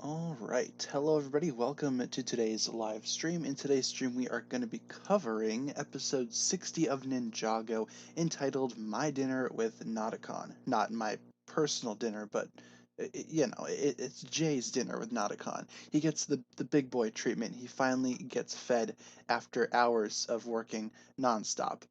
All right. Hello, everybody. Welcome to today's live stream. In today's stream, we are going to be covering episode 60 of Ninjago, entitled My Dinner with Nadakhan. Not my personal dinner, but it's Jay's dinner with Nadakhan. He gets the big boy treatment. He finally gets fed after hours of working nonstop.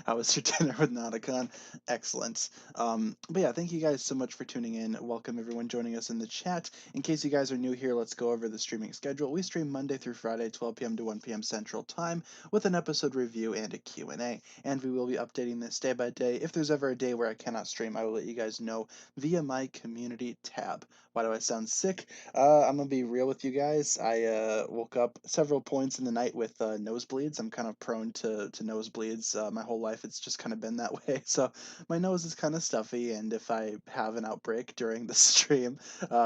How was your dinner with Nadakhan? Excellent. But yeah, thank you guys so much for tuning in. Welcome everyone joining us in the chat. In case you guys are new here, let's go over the streaming schedule. We stream Monday through Friday, 12 p.m. to 1 p.m. Central Time, with an episode review and a Q&A. And we will be updating this day by day. If there's ever a day where I cannot stream, I will let you guys know via my community tab. Why do I sound sick? I'm gonna be real with you guys. I woke up several points in the night with nosebleeds. I'm kind of prone to nosebleeds. My whole life, it's just kind of been that way. So my nose is kind of stuffy, and if I have an outbreak during the stream,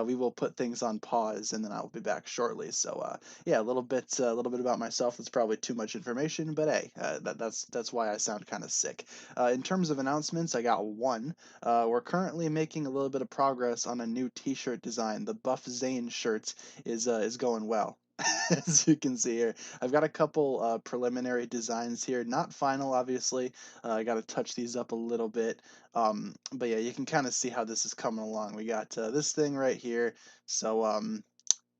we will put things on pause, and then I'll be back shortly. So yeah, a little bit about myself. That's probably too much information, but hey, that's why I sound kind of sick. In terms of announcements, I got one. We're currently making a little bit of progress on a new T-shirt design. The Buff Zane shirt is going well. As you can see here, I've got a couple preliminary designs here, not final, obviously. I got to touch these up a little bit, but yeah, you can kind of see how this is coming along. We got this thing right here, so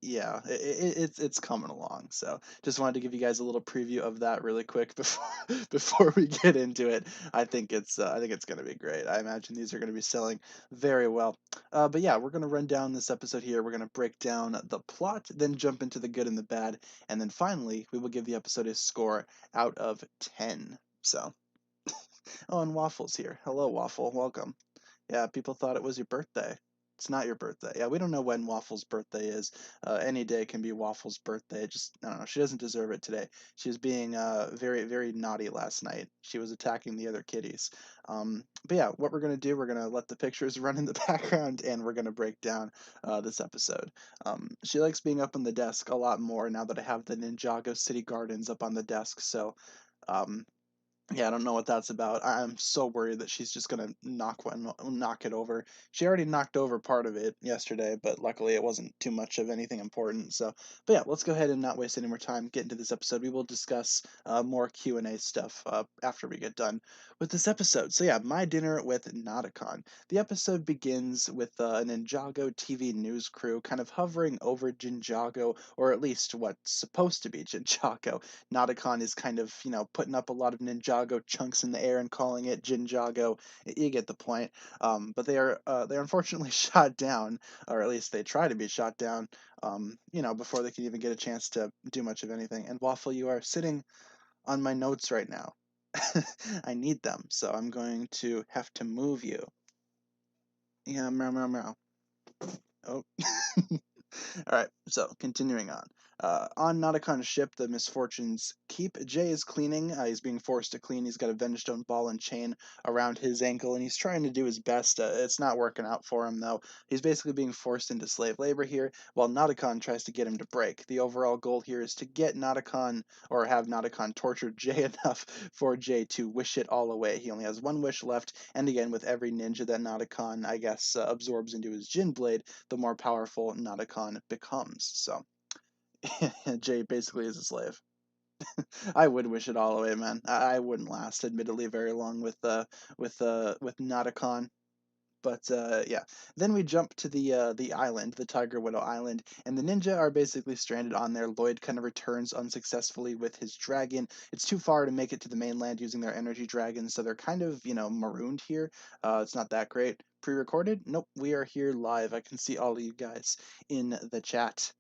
yeah, it's coming along. So just wanted to give you guys a little preview of that really quick before before we get into it. I think it's gonna be great. I imagine these are gonna be selling very well. But yeah, we're gonna run down this episode here. We're gonna break down the plot, then jump into the good and the bad, and then finally we will give the episode a score out of 10. So, oh, and Waffle's here. Hello, Waffle. Welcome. Yeah, people thought it was your birthday. It's not your birthday. Yeah, we don't know when Waffle's birthday is. Any day can be Waffle's birthday. Just, I don't know. She doesn't deserve it today. She was being very, very naughty last night. She was attacking the other kitties. But yeah, what we're going to do, we're going to let the pictures run in the background, and we're going to break down this episode. She likes being up on the desk a lot more now that I have the Ninjago City Gardens up on the desk. So, um, yeah, I don't know what that's about. I'm so worried that she's just gonna knock it over. She already knocked over part of it yesterday, but luckily it wasn't too much of anything important. So, but yeah, let's go ahead and not waste any more time. Get into this episode. We will discuss more Q&A stuff after we get done with this episode. So yeah, my dinner with Nadakhan. The episode begins with an Ninjago TV news crew kind of hovering over Jinjago, or at least what's supposed to be Jinjago. Nadakhan is kind of, putting up a lot of Ninjago chunks in the air and calling it Jinjago. You get the point. But they're unfortunately shot down, or at least they try to be shot down, before they can even get a chance to do much of anything. And Waffle, you are sitting on my notes right now. I need them, so I'm going to have to move you. Yeah, meow, meow, meow. Oh. Alright, so continuing on. On Nadakhan's ship, the misfortunes keep. Jay is cleaning. He's being forced to clean. He's got a Venstone ball and chain around his ankle, and he's trying to do his best. It's not working out for him, though. He's basically being forced into slave labor here, while Nadakhan tries to get him to break. The overall goal here is to get Nadakhan, or have Nadakhan torture Jay enough for Jay to wish it all away. He only has one wish left, and again, with every ninja that Nadakhan, I guess, absorbs into his Jin Blade, the more powerful Nadakhan becomes. So Jay basically is a slave. I would wish it all away, man. I wouldn't last, admittedly, very long with Nadakhan. But yeah, then we jump to the island, the Tiger Widow Island, and the ninja are basically stranded on there. Lloyd kind of returns unsuccessfully with his dragon. It's too far to make it to the mainland using their energy dragon, so they're kind of marooned here. It's not that great. Pre-recorded? Nope, we are here live. I can see all of you guys in the chat.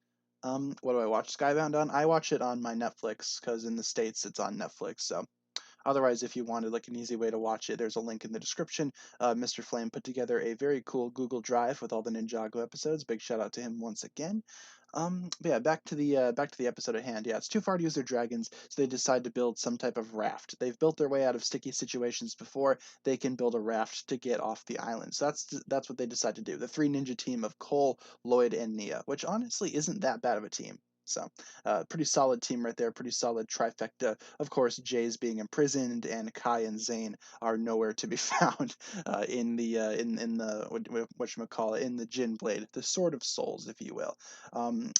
What do I watch Skybound on? I watch it on my Netflix because in the States it's on Netflix. So otherwise, if you wanted like an easy way to watch it, there's a link in the description. Mr. Flame put together a very cool Google Drive with all the Ninjago episodes. Big shout out to him once again. But yeah, back to the episode at hand. Yeah, it's too far to use their dragons, so they decide to build some type of raft. They've built their way out of sticky situations before. They can build a raft to get off the island. So that's what they decide to do. The three ninja team of Cole, Lloyd, and Nia, which honestly isn't that bad of a team. So, pretty solid team right there, pretty solid trifecta. Of course, Jay's being imprisoned, and Kai and Zane are nowhere to be found in the in the whatchamacallit, in the Jin Blade, the Sword of Souls, if you will.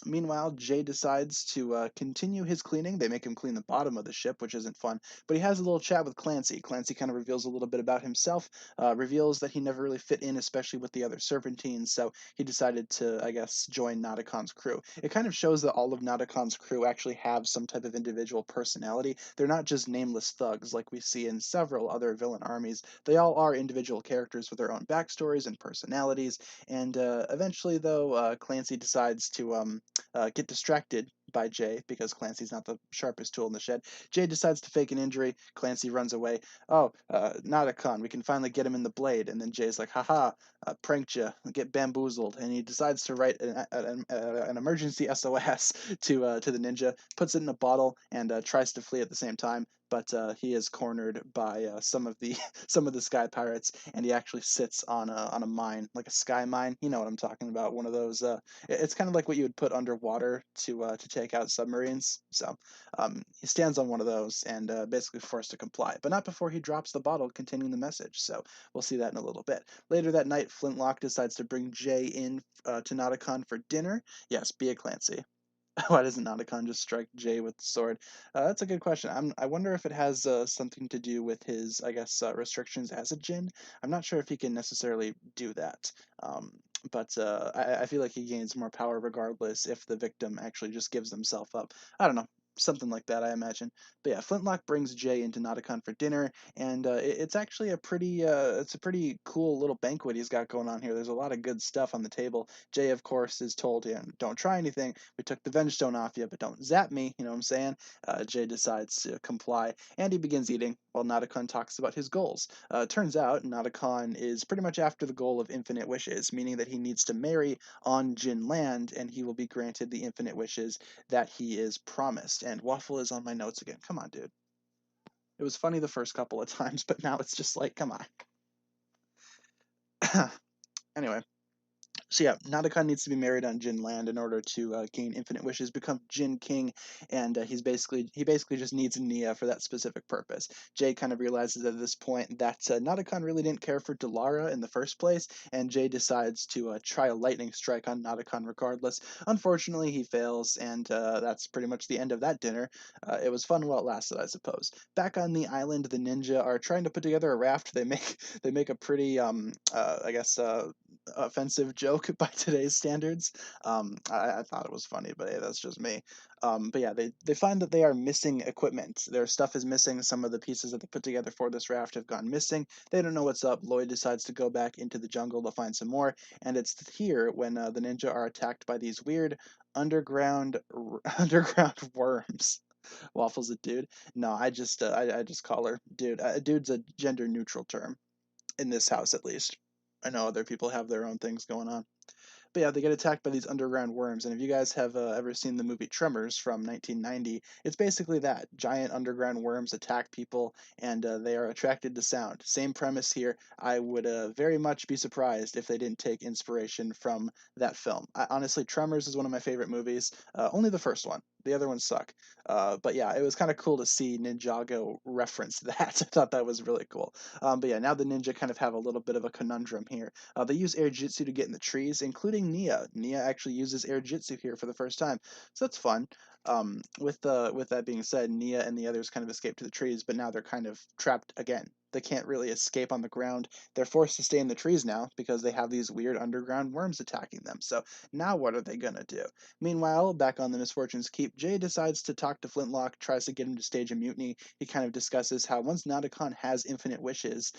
Meanwhile, Jay decides to continue his cleaning. They make him clean the bottom of the ship, which isn't fun. But he has a little chat with Clancy. Clancy kind of reveals a little bit about himself, reveals that he never really fit in, especially with the other Serpentines. So he decided to, I guess, join Nadakhan's crew. It kind of shows that all of Nadakhan's crew actually have some type of individual personality. They're not just nameless thugs like we see in several other villain armies. They all are individual characters with their own backstories and personalities. And eventually, though, Clancy decides to get distracted by Jay because Clancy's not the sharpest tool in the shed. Jay decides to fake an injury. Clancy runs away. Oh, Nadakhan, we can finally get him in the blade. And then Jay's like, haha, pranked you, get bamboozled. And he decides to write an emergency SOS to the ninja, puts it in a bottle, and tries to flee at the same time. But he is cornered by some of the some of the sky pirates, and he actually sits on a mine, like a sky mine. You know what I'm talking about? One of those. It's kind of like what you would put underwater to take out submarines. So he stands on one of those and basically forced to comply, but not before he drops the bottle containing the message. So we'll see that in a little bit. Later that night, Flintlock decides to bring Jay in to Nadakhan for dinner. Yes, be a Clancy. Why doesn't Nadakhan just strike Jay with the sword? That's a good question. I wonder if it has something to do with his, I guess, restrictions as a Jin. I'm not sure if he can necessarily do that. But I feel like he gains more power regardless if the victim actually just gives themselves up. I don't know. Something like that, I imagine. But yeah, Flintlock brings Jay into Nadakhan for dinner, and it's actually it's a pretty cool little banquet he's got going on here. There's a lot of good stuff on the table. Jay, of course, is told, don't try anything. We took the Venge Stone off you, but don't zap me. You know what I'm saying? Jay decides to comply, and he begins eating while Nadakhan talks about his goals. Turns out Nadakhan is pretty much after the goal of infinite wishes, meaning that he needs to marry on Jin land, and he will be granted the infinite wishes that he is promised. And Waffle is on my notes again. Come on, dude. It was funny the first couple of times, but now it's just like, come on. Anyway, so yeah, Nadakhan needs to be married on Jin land in order to gain infinite wishes, become Jin King, and he basically just needs Nia for that specific purpose. Jay kind of realizes at this point that Nadakhan really didn't care for Delara in the first place, and Jay decides to try a lightning strike on Nadakhan regardless. Unfortunately, he fails, and that's pretty much the end of that dinner. It was fun while it lasted, I suppose. Back on the island, the ninja are trying to put together a raft. They make a pretty I guess offensive joke by today's standards. I thought it was funny, but hey, that's just me. But yeah, they find that they are missing equipment. Their stuff is missing. Some of the pieces that they put together for this raft have gone missing. They don't know what's up. Lloyd decides to go back into the jungle to find some more, and it's here when the ninja are attacked by these weird underground underground worms. Waffles a dude? No, I just call her dude. Dude's a gender neutral term in this house, at least. I know other people have their own things going on. But yeah, they get attacked by these underground worms. And if you guys have ever seen the movie Tremors from 1990, it's basically that. Giant underground worms attack people, and they are attracted to sound. Same premise here. I would very much be surprised if they didn't take inspiration from that film. Honestly, Tremors is one of my favorite movies. Only the first one. The other ones suck. But yeah, it was kind of cool to see Ninjago reference that. I thought that was really cool. But yeah, now the ninja kind of have a little bit of a conundrum here. They use air jitsu to get in the trees, including Nia. Nia actually uses air jitsu here for the first time, so that's fun. With that being said, Nia and the others kind of escape to the trees, but now they're kind of trapped again. They can't really escape on the ground. They're forced to stay in the trees now because they have these weird underground worms attacking them. So now what are they gonna do? Meanwhile, back on the Misfortunes Keep, Jay decides to talk to Flintlock, tries to get him to stage a mutiny. He kind of discusses how once Nadakhan has infinite wishes,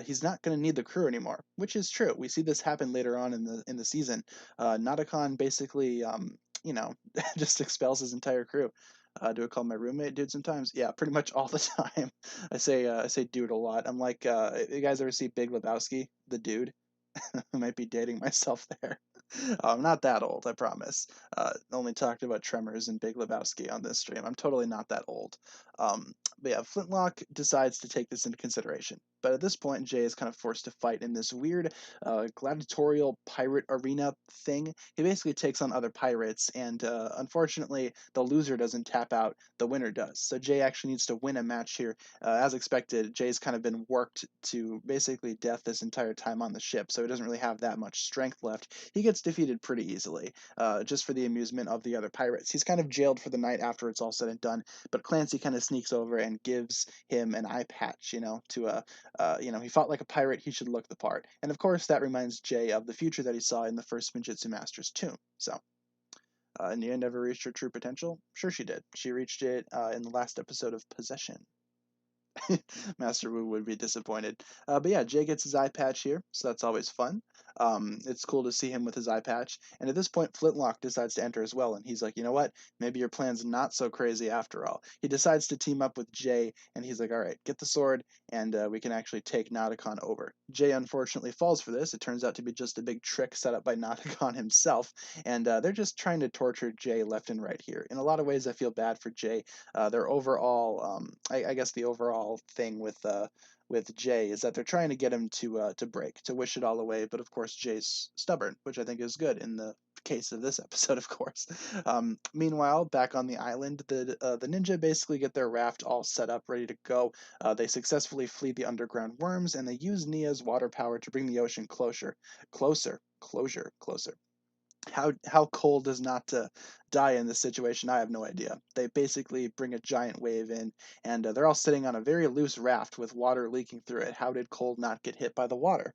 he's not going to need the crew anymore, which is true. We see this happen later on in the season. Nadakhan basically, you know, just expels his entire crew. Do I call my roommate dude sometimes? Yeah, pretty much all the time. I say dude a lot. I'm like, you guys ever see Big Lebowski? The dude. I might be dating myself there. I'm not that old, I promise. Only talked about Tremors and Big Lebowski on this stream. I'm totally not that old. But yeah, Flintlock decides to take this into consideration. But at this point, Jay is kind of forced to fight in this weird gladiatorial pirate arena thing. He basically takes on other pirates, and unfortunately, the loser doesn't tap out, the winner does. So Jay actually needs to win a match here. As expected, Jay's kind of been worked to basically death this entire time on the ship, so he doesn't really have that much strength left. He gets defeated pretty easily, just for the amusement of the other pirates. He's kind of jailed for the night after it's all said and done, but Clancy kind of sneaks over and gives him an eye patch, he fought like a pirate, he should look the part. And of course, that reminds Jay of the future that he saw in the first Ninjutsu Master's tomb. So, Nia never reached her true potential? Sure she did. She reached it in the last episode of Possession. Master Wu would be disappointed. But yeah, Jay gets his eye patch here, so that's always fun. It's cool to see him with his eye patch. And at this point, Flintlock decides to enter as well, and he's like, you know what? Maybe your plan's not so crazy after all. He decides to team up with Jay, and he's like, all right, get the sword, and we can actually take Nadakhan over. Jay unfortunately falls for this. It turns out to be just a big trick set up by Nadakhan himself, and they're just trying to torture Jay left and right here. In a lot of ways, I feel bad for Jay. Their overall, I guess the overall thing with Jay is that they're trying to get him to break, to wish it all away. But of course, Jay's stubborn, which I think is good in the case of this episode, of course. Meanwhile, back on the island, the ninja basically get their raft all set up, ready to go. They successfully flee the underground worms, and they use Nia's water power to bring the ocean closer. How Cole does not die in this situation, I have no idea. They basically bring a giant wave in, and they're all sitting on a very loose raft with water leaking through it. How did Cole not get hit by the water?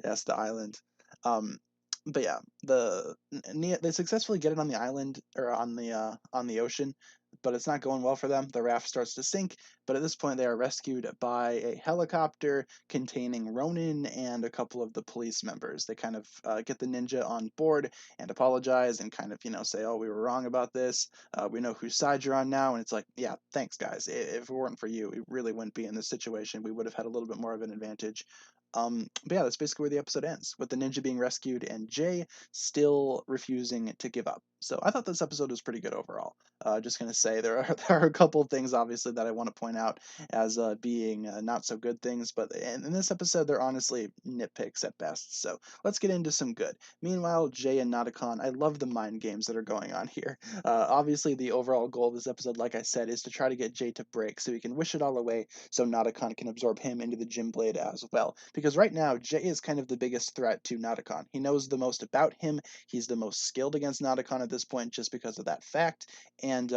Yes, the island. Um, but yeah, they successfully get it on the island or on the ocean, but it's not going well for them. The raft starts to sink, but at this point they are rescued by a helicopter containing Ronin and a couple of the police members. They kind of get the ninja on board and apologize and kind of say, "Oh, we were wrong about this. We know whose side you're on now." And it's like, "Yeah, thanks, guys. If it weren't for you, we really wouldn't be in this situation. We would have had a little bit more of an advantage." But yeah, that's basically where the episode ends, with the ninja being rescued and Jay still refusing to give up. So I thought this episode was pretty good overall. Just gonna say there are there are a couple things obviously that I want to point out as being not so good things, but in this episode they're honestly nitpicks at best. So let's get into some good. Meanwhile, Jay and Nadakhan, I love the mind games that are going on here. Obviously, the overall goal of this episode, like I said, is to try to get Jay to break so he can wish it all away, so Nadakhan can absorb him into the gym blade as well. Because right now, Jay is kind of the biggest threat to Nadakhan. He knows the most about him. He's the most skilled against Nadakhan at this point, just because of that fact. And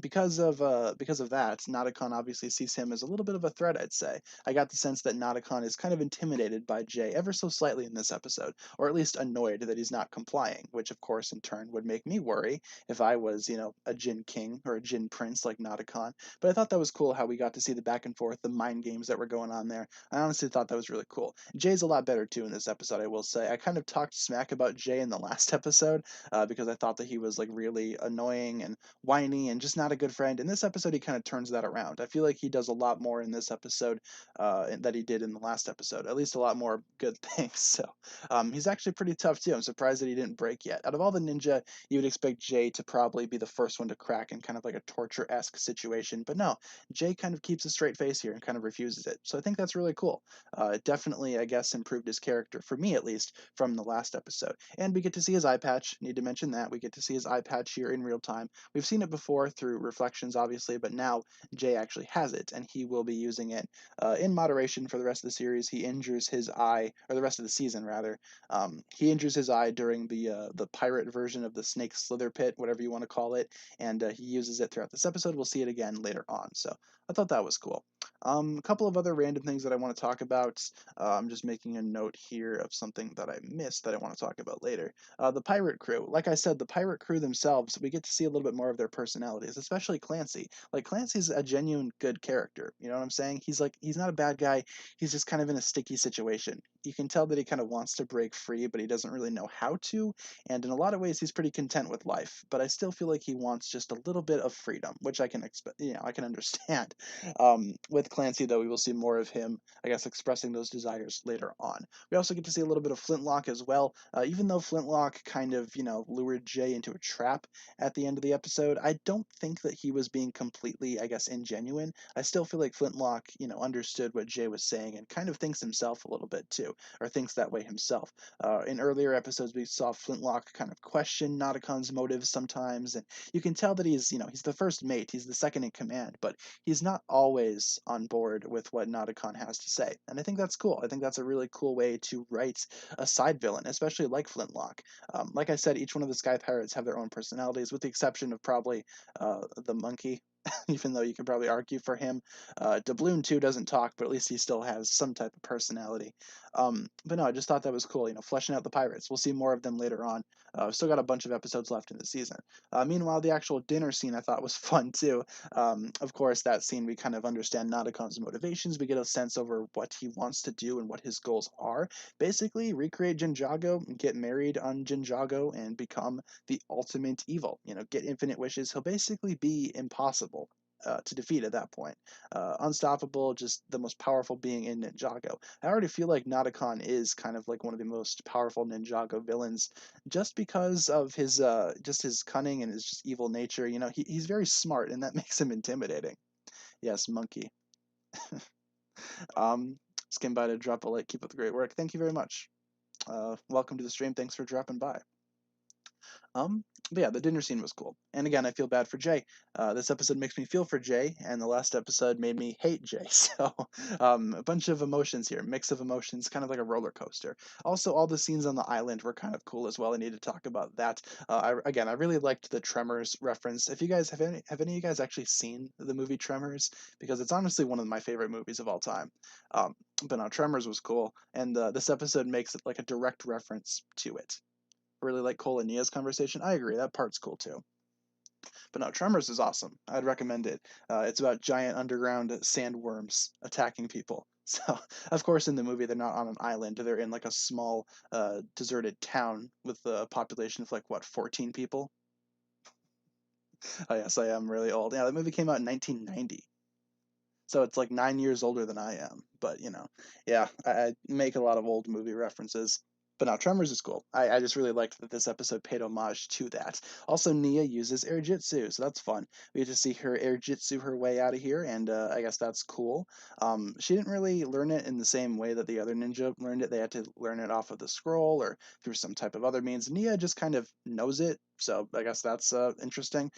because of that, Nadakhan obviously sees him as a little bit of a threat. I'd say I got the sense that Nadakhan is kind of intimidated by Jay ever so slightly in this episode, or at least annoyed that he's not complying. Which, of course, in turn would make me worry if I was, a Jin King or a Jin Prince like Nadakhan. But I thought that was cool how we got to see the back and forth, the mind games that were going on there. I honestly thought that was really cool. Jay's a lot better too in this episode, I will say. I kind of talked smack about Jay in the last episode because I thought that he was like really annoying and whiny and just not a good friend. In this episode, he kind of turns that around. I feel like he does a lot more in this episode that he did in the last episode, at least a lot more good things. So he's actually pretty tough too. I'm surprised that he didn't break yet. Out of all the ninja, you would expect Jay to probably be the first one to crack in kind of like a torture-esque situation, but no, Jay kind of keeps a straight face here and kind of refuses it. So I think that's really cool. It definitely, I guess, improved his character, for me at least, from the last episode. And we get to see his eye patch. Need to mention that. We get to see his eye patch here in real time. We've seen it before through reflections, obviously, but now Jay actually has it, and he will be using it in moderation for the rest of the series. He injures his eye, or the rest of the season, rather. He injures his eye during the pirate version of the Snake Slither Pit, whatever you want to call it, and he uses it throughout this episode. We'll see it again later on. So I thought that was cool. A couple of other random things that I want to talk about. I'm just making a note here of something that I missed that I want to talk about later. The pirate crew. Like I said, the pirate crew themselves, we get to see a little bit more of their personalities, especially Clancy. Like, Clancy's a genuine good character. You know what I'm saying? He's not a bad guy. He's just kind of in a sticky situation. You can tell that he kind of wants to break free, but he doesn't really know how to. And in a lot of ways, he's pretty content with life. But I still feel like he wants just a little bit of freedom, which I can expect. I can understand. With Clancy, though, we will see more of him, I guess, expressing those desires desires later on. We also get to see a little bit of Flintlock as well. Even though Flintlock kind of, lured Jay into a trap at the end of the episode, I don't think that he was being completely, I guess, ingenuine. I still feel like Flintlock, understood what Jay was saying and kind of thinks himself a little bit too, or thinks that way himself. In earlier episodes, we saw Flintlock kind of question Nadakhan's motives sometimes, and you can tell that he's the first mate, he's the second in command, but he's not always on board with what Nadakhan has to say. And I think that's cool. I think that's a really cool way to write a side villain, especially like Flintlock. Like I said, each one of the Sky Pirates have their own personalities, with the exception of probably the monkey. Even though you could probably argue for him. Doubloon too doesn't talk, but at least he still has some type of personality. But no, I just thought that was cool, fleshing out the pirates. We'll see more of them later on. We've still got a bunch of episodes left in the season. Meanwhile, the actual dinner scene I thought was fun too. Of course, that scene we kind of understand Nadakhan's motivations. We get a sense over what he wants to do and what his goals are. Basically, recreate Ninjago, get married on Ninjago, and become the ultimate evil. Get infinite wishes. He'll basically be impossible to defeat at that point. Unstoppable, just the most powerful being in Ninjago. I already feel like Nadakhan is kind of like one of the most powerful Ninjago villains, just because of his cunning and his just evil nature. He's very smart, and that makes him intimidating. Yes, monkey. Skim by to drop a like. Keep up the great work. Thank you very much. Welcome to the stream. Thanks for dropping by. But yeah, the dinner scene was cool. And again, I feel bad for Jay. This episode makes me feel for Jay, and the last episode made me hate Jay. So, a bunch of emotions here, mix of emotions, kind of like a roller coaster. Also, all the scenes on the island were kind of cool as well. I need to talk about that. I really liked the Tremors reference. If you guys have any of you guys actually seen the movie Tremors? Because it's honestly one of my favorite movies of all time. But no, Tremors was cool, and this episode makes it like a direct reference to it. Really like Cole and Nia's conversation. I agree, that part's cool too. But no, Tremors is awesome. I'd recommend it. It's about giant underground sandworms attacking people. So, of course, in the movie, they're not on an island. They're in like a small, deserted town with a population of like, what, 14 people? Oh, yes, I am really old. Yeah, that movie came out in 1990. So it's like 9 years older than I am. But, yeah, I make a lot of old movie references. But now Tremors is cool. I just really liked that this episode paid homage to that. Also, Nia uses air jitsu, so that's fun. We get to see her air jitsu her way out of here, and I guess that's cool. She didn't really learn it in the same way that the other ninja learned it. They had to learn it off of the scroll or through some type of other means. Nia just kind of knows it, so I guess that's interesting.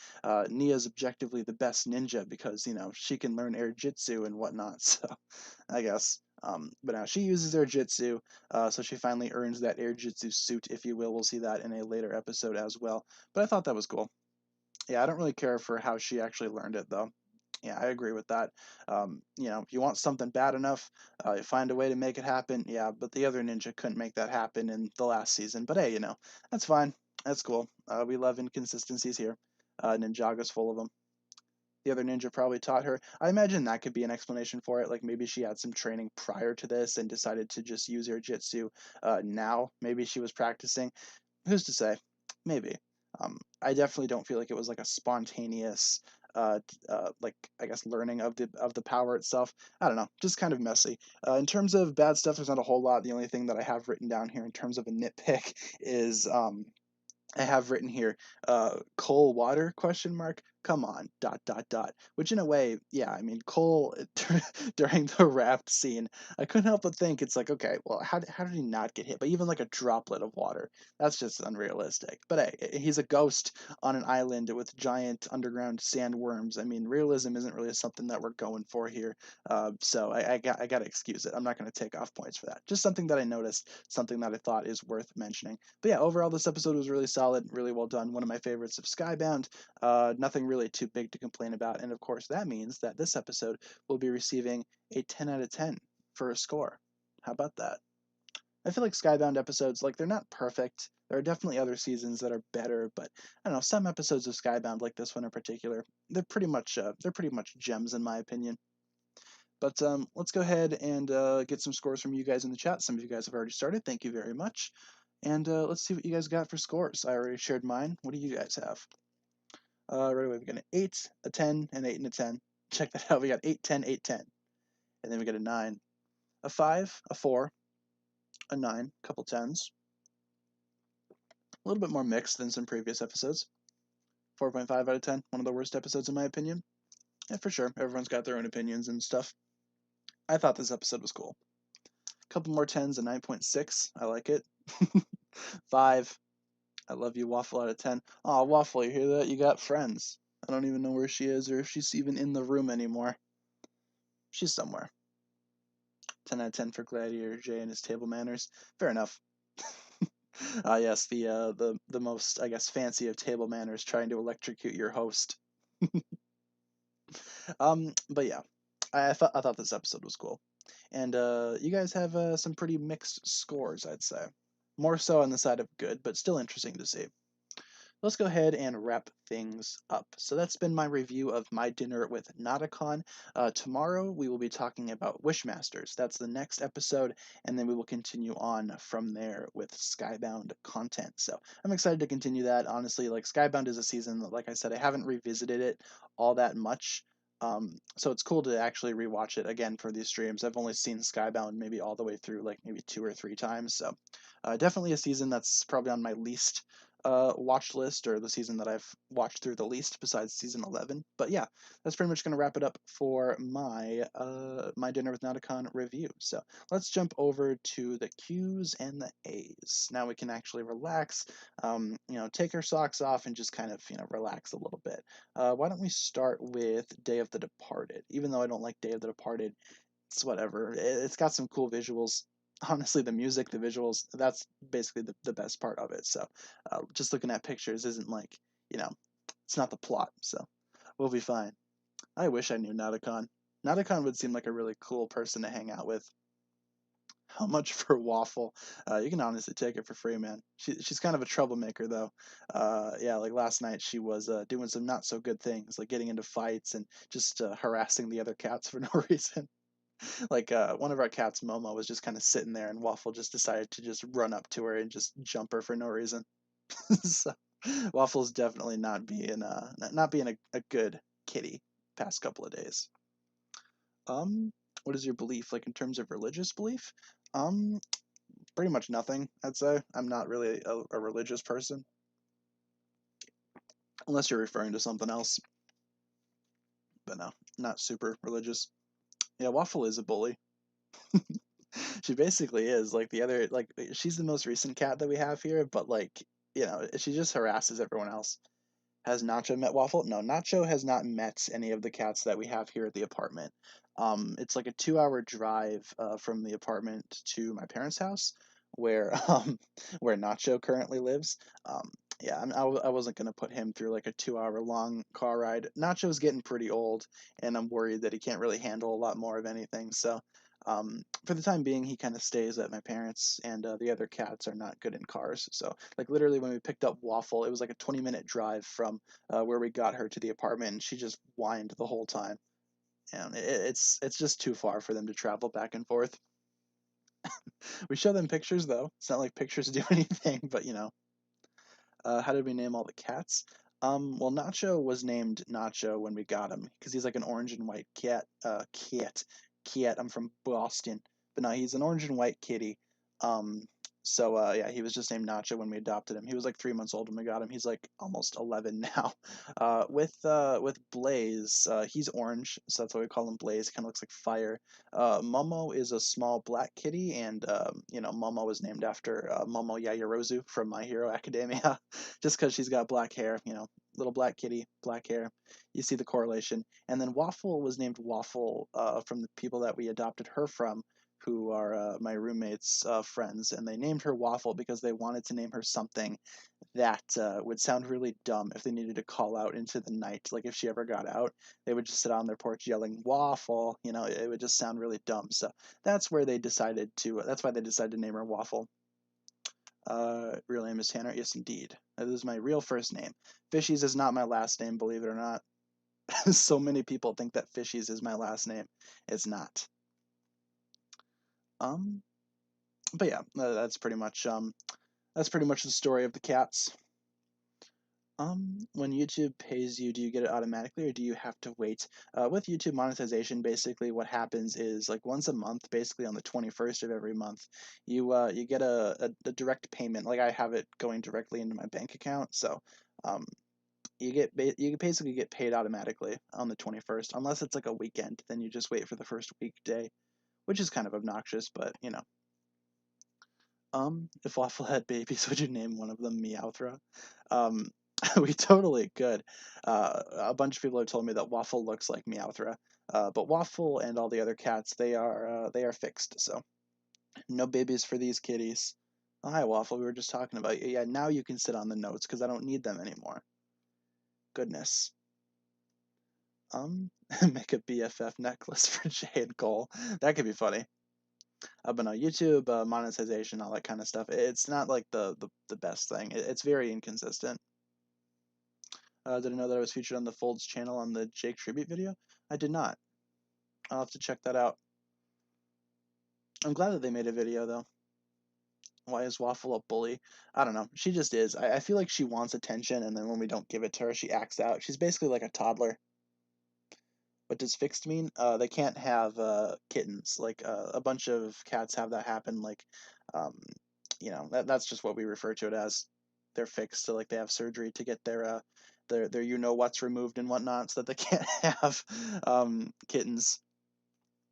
Nia's objectively the best ninja because she can learn air jitsu and whatnot. So I guess. But now she uses air jitsu, so she finally earns that air jitsu suit, if you will. We'll see that in a later episode as well. But I thought that was cool. Yeah, I don't really care for how she actually learned it, though. Yeah, I agree with that. If you want something bad enough, you find a way to make it happen. Yeah, but the other ninja couldn't make that happen in the last season. But hey, that's fine. That's cool. We love inconsistencies here. Ninjaga's full of them. The other ninja probably taught her. I imagine that could be an explanation for it. Like maybe she had some training prior to this and decided to just use her jitsu now. Maybe she was practicing. Who's to say? Maybe. I definitely don't feel like it was like a spontaneous, like I guess learning of the power itself. I don't know, just kind of messy. In terms of bad stuff, there's not a whole lot. The only thing that I have written down here in terms of a nitpick is I have written here, Cole water question mark. Come on, dot dot dot. Which in a way, yeah, I mean Cole during the raft scene, I couldn't help but think it's like, okay, well, how did he not get hit? But even like a droplet of water, that's just unrealistic. But hey, he's a ghost on an island with giant underground sandworms. I mean, realism isn't really something that we're going for here. So I got to excuse it. I'm not going to take off points for that. Just something that I noticed, something that I thought is worth mentioning. But yeah, overall, this episode was really solid, really well done. One of my favorites of Skybound. Nothing really too big to complain about. And of course, that means that this episode will be receiving a 10 out of 10 for a score. How about that? I feel like Skybound episodes, like, they're not perfect. There are definitely other seasons that are better, but I don't know, some episodes of Skybound, like this one in particular, they're pretty much gems in my opinion. But let's go ahead and get some scores from you guys in the chat. Some of you guys have already started. Thank you very much. And let's see what you guys got for scores. I already shared mine. What do you guys have? Right away, we got an 8, a 10, an 8, and a 10. Check that out. We got 8, 10, 8, 10. And then we got a 9. a 5, a 4, a 9, a couple 10s. A little bit more mixed than some previous episodes. 4.5 out of 10, one of the worst episodes in my opinion. Yeah, for sure. Everyone's got their own opinions and stuff. I thought this episode was cool. A couple more 10s, a 9.6. I like it. 5. I love you, Waffle, out of 10. Aw, Waffle, you hear that? You got friends. I don't even know where she is or if she's even in the room anymore. She's somewhere. 10 out of 10 for Gladiator J and his table manners. Fair enough. Yes, the most, I guess, fancy of table manners, trying to electrocute your host. But yeah, I thought this episode was cool, and you guys have some pretty mixed scores, I'd say. More so on the side of good, but still interesting to see. Let's go ahead and wrap things up. So that's been my review of My Dinner with Nadakhan. Tomorrow we will be talking about Wishmasters. That's the next episode, and then we will continue on from there with Skybound content. So I'm excited to continue that. Honestly, like Skybound is a season that, like I said, I haven't revisited it all that much. So it's cool to actually rewatch it again for these streams. I've only seen Skybound maybe all the way through, like maybe 2 or 3 times. So definitely a season that's probably on my least watch list, or the season that I've watched through the least besides season 11. But yeah, that's pretty much going to wrap it up for my Dinner with Nadakhan review. So let's jump over to the Q's and the A's. Now we can actually relax, take our socks off and just kind of, relax a little bit. Why don't we start with Day of the Departed? Even though I don't like Day of the Departed, it's whatever. It's got some cool visuals. Honestly, the music, the visuals, that's basically the best part of it. So just looking at pictures isn't like, it's not the plot. So we'll be fine. I wish I knew Nadakhan. Nadakhan would seem like a really cool person to hang out with. How much for Waffle? You can honestly take it for free, man. She's kind of a troublemaker, though. Yeah, like last night she was doing some not so good things, like getting into fights and just harassing the other cats for no reason. Like one of our cats, Momo, was just kind of sitting there, and Waffle just decided to just run up to her and just jump her for no reason. So Waffle's definitely not being a good kitty past couple of days. Um, what is your belief like in terms of religious belief? Um, Pretty much nothing, I'd say. I'm not really a religious person, unless you're referring to something else. But no, not super religious. Yeah, Waffle is a bully. She basically is like the other, like she's the most recent cat that we have here, but like, she just harasses everyone else. Has Nacho met Waffle? No, Nacho has not met any of the cats that we have here at the apartment. It's like a 2-hour drive from the apartment to my parents' house, where where Nacho currently lives. Yeah, I wasn't gonna put him through like a 2-hour long car ride. Nacho's getting pretty old, and I'm worried that he can't really handle a lot more of anything. So for the time being, he kind of stays at my parents, and the other cats are not good in cars. So, like, literally, when we picked up Waffle, it was like a 20-minute drive from where we got her to the apartment, and she just whined the whole time. And it's just too far for them to travel back and forth. We show them pictures, though. It's not like pictures do anything, but how did we name all the cats? Well, Nacho was named Nacho when we got him because he's like an orange and white cat. Cat. I'm from Boston, but no, he's an orange and white kitty. Um, so yeah, he was just named Nacho when we adopted him. He was like 3 months old when we got him. He's like almost 11 now. With Blaze, he's orange, so that's why we call him Blaze. Kind of looks like fire. Momo is a small black kitty, and Momo was named after Momo Yaoyorozu from My Hero Academia, just because she's got black hair. Little black kitty, black hair. You see the correlation. And then Waffle was named Waffle from the people that we adopted her from, who are my roommates' friends, and they named her Waffle because they wanted to name her something that would sound really dumb if they needed to call out into the night. Like if she ever got out, they would just sit on their porch yelling "Waffle." It would just sound really dumb. So that's where they decided to. That's why they decided to name her Waffle. Real name is Tanner. Yes, indeed. That is my real first name. Fishies is not my last name, believe it or not. So many people think that Fishies is my last name. It's not. Um, but yeah, that's pretty much the story of the cats. When YouTube pays you, do you get it automatically or do you have to wait? With YouTube monetization, basically what happens is like once a month, basically on the 21st of every month, you get a direct payment. Like I have it going directly into my bank account, so um, you basically get paid automatically on the 21st, unless it's like a weekend. Then you just wait for the first weekday, which is kind of obnoxious, but you know. If Waffle had babies, would you name one of them Meowthra? Um, we totally could. A bunch of people have told me that Waffle looks like Meowthra, but Waffle and all the other cats, they are fixed, so no babies for these kitties. Oh, hi, Waffle. We were just talking about you. Yeah, now you can sit on the notes because I don't need them anymore. Goodness. Um, make a BFF necklace for Jay and Cole. That could be funny. But no, YouTube monetization, all that kind of stuff. It's not like the best thing. It's very inconsistent. Did I know that I was featured on the Folds channel on the Jake tribute video? I did not. I'll have to check that out. I'm glad that they made a video though. Why is Waffle a bully? I don't know. She just is. I feel like she wants attention, and then when we don't give it to her, she acts out. She's basically like a toddler. What does fixed mean? They can't have kittens. Like a bunch of cats have that happen. Like, um, that's just what we refer to it as. They're fixed. So like they have surgery to get their you know what's removed and whatnot, so that they can't have kittens.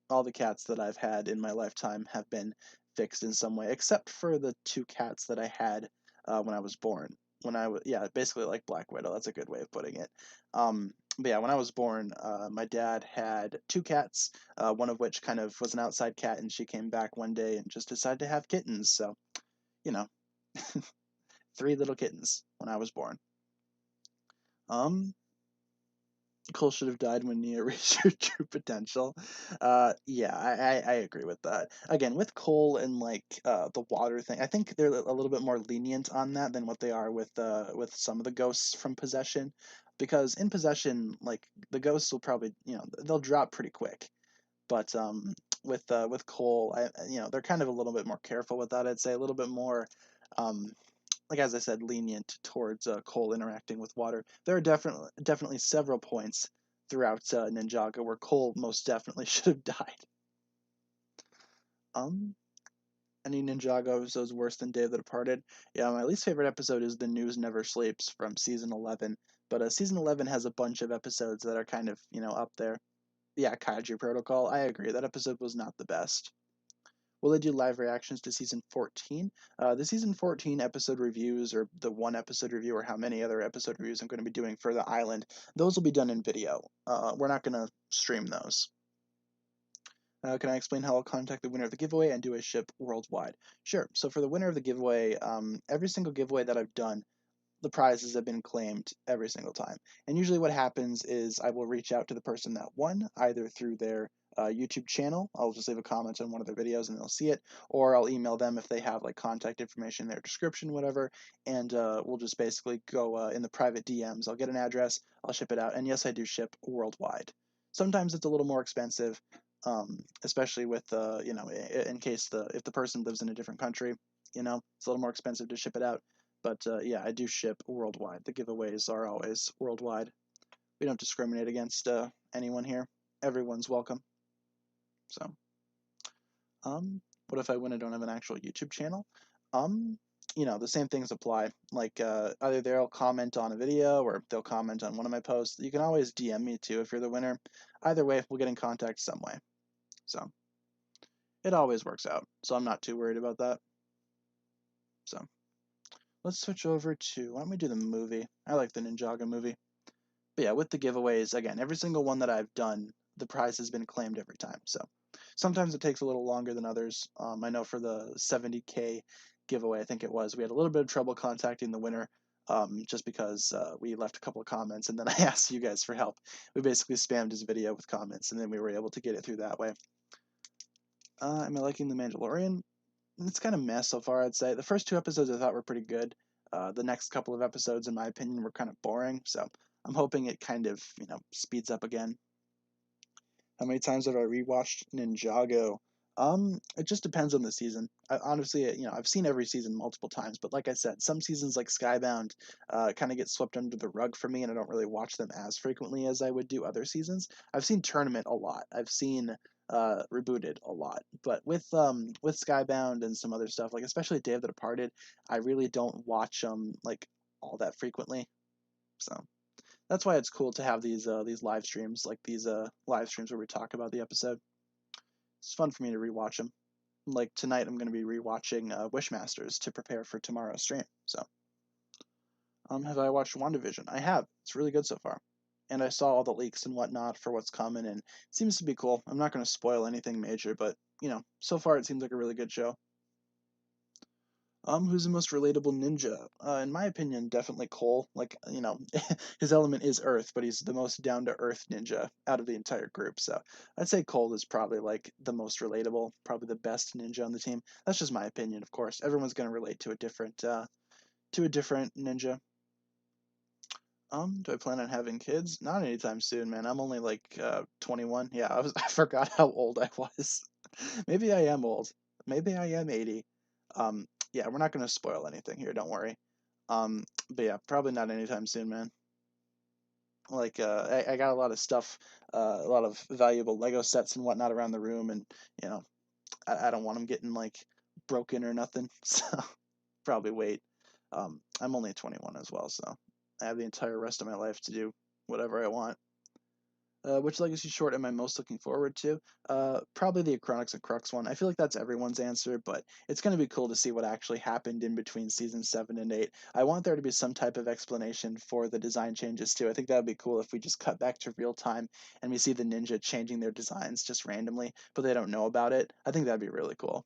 All the cats that I've had in my lifetime have been fixed in some way, except for the two cats that I had when I was born. When I was, yeah, basically like Black Widow. That's a good way of putting it. But yeah, when I was born, my dad had two cats, one of which kind of was an outside cat, and she came back one day and just decided to have kittens. So, you know, three little kittens when I was born. Um, Cole should have died when Nia reached her true potential. Yeah, I agree with that. Again, with Cole and like the water thing, I think they're a little bit more lenient on that than what they are with some of the ghosts from Possession, because in Possession, like the ghosts will probably they'll drop pretty quick, but with Cole, they're kind of a little bit more careful with that. I'd say a little bit more um like as I said, lenient towards Cole interacting with water. There are definitely several points throughout Ninjago where Cole most definitely should have died. Um, any Ninjago episodes worse than Day of the Departed? Yeah, my least favorite episode is The News Never Sleeps from season 11. But season 11 has a bunch of episodes that are kind of up there. Yeah, Kaiju Protocol. I agree. That episode was not the best. Will they do live reactions to season 14? The season 14 episode reviews, or the one episode review, or how many other episode reviews I'm going to be doing for the island, those will be done in video. We're not going to stream those. Can I explain how I'll contact the winner of the giveaway and do a ship worldwide? Sure. So for the winner of the giveaway, every single giveaway that I've done, the prizes have been claimed every single time. And usually what happens is I will reach out to the person that won, either through their YouTube channel. I'll just leave a comment on one of their videos and they'll see it, or I'll email them if they have like contact information in their description, whatever, and we'll just basically go in the private DMs. I'll get an address, I'll ship it out, and yes, I do ship worldwide. Sometimes it's a little more expensive, especially with in case if the person lives in a different country, it's a little more expensive to ship it out. But yeah, I do ship worldwide. The giveaways are always worldwide. We don't discriminate against anyone here. Everyone's welcome. So, what if I win? I don't have an actual YouTube channel. Um, the same things apply. Like either they'll comment on a video or they'll comment on one of my posts. You can always DM me too if you're the winner. Either way, we'll get in contact some way. So it always works out. So I'm not too worried about that. So let's switch over to, why don't we do the movie? I like the Ninjago movie. But yeah, with the giveaways, again, every single one that I've done, the prize has been claimed every time. So sometimes it takes a little longer than others. I know for the 70K giveaway, I think it was, we had a little bit of trouble contacting the winner, just because we left a couple of comments and then I asked you guys for help. We basically spammed his video with comments and then we were able to get it through that way. Am I liking The Mandalorian? It's kind of mess so far, I'd say. The first two episodes I thought were pretty good. The next couple of episodes, in my opinion, were kind of boring. So I'm hoping it kind of, speeds up again. How many times have I rewatched Ninjago? It just depends on the season. Honestly, I've seen every season multiple times, but like I said, some seasons like Skybound kind of get swept under the rug for me, and I don't really watch them as frequently as I would do other seasons. I've seen Tournament a lot. I've seen Rebooted a lot, but with Skybound and some other stuff, like especially Day of the Departed, I really don't watch them like all that frequently. So that's why it's cool to have these live streams, like these live streams where we talk about the episode. It's fun for me to rewatch them. Like tonight, I'm going to be rewatching Wishmasters to prepare for tomorrow's stream. So, have I watched WandaVision? I have. It's really good so far, and I saw all the leaks and whatnot for what's coming, and it seems to be cool. I'm not going to spoil anything major, but so far it seems like a really good show. Who's the most relatable ninja? In my opinion, definitely Cole. Like, his element is Earth, but he's the most down to earth ninja out of the entire group. So I'd say Cole is probably like the most relatable, probably the best ninja on the team. That's just my opinion, of course. Everyone's gonna relate to a different ninja. Do I plan on having kids? Not anytime soon, man. I'm only like 21. Yeah, I forgot how old I was. Maybe I am old. Maybe I am 80. Um, yeah, we're not gonna spoil anything here, don't worry. But yeah, probably not anytime soon, man. Like I got a lot of stuff, a lot of valuable Lego sets and whatnot around the room, and you know, I don't want them getting like broken or nothing. So probably wait. I'm only 21 as well, so I have the entire rest of my life to do whatever I want. Which legacy short am I most looking forward to? Probably the Achronix and Crux one. I feel like that's everyone's answer, but it's going to be cool to see what actually happened in between season 7 and 8. I want there to be some type of explanation for the design changes too. I think that would be cool if we just cut back to real time and we see the ninja changing their designs just randomly, but they don't know about it. I think that'd be really cool.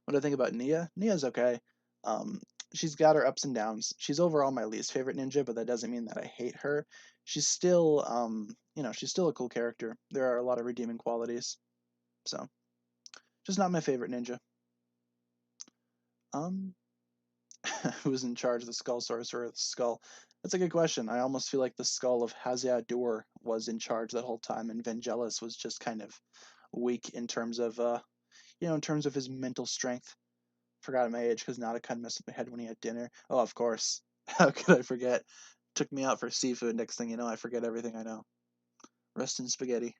What do I think about Nia? Nia's okay. Um, she's got her ups and downs. She's overall my least favorite ninja, but that doesn't mean that I hate her. She's still, she's still a cool character. There are a lot of redeeming qualities. So, just not my favorite ninja. Um, who's in charge of the Skull Sorcerer? The Skull. That's a good question. I almost feel like the Skull of Hazia-Dur was in charge that whole time, and Vangelis was just kind of weak in terms of, in terms of his mental strength. Forgot my age because Nadakhan messed with my head when he had dinner. Oh, of course. How could I forget? Took me out for seafood. Next thing you know, I forget everything I know. Rest in spaghetti.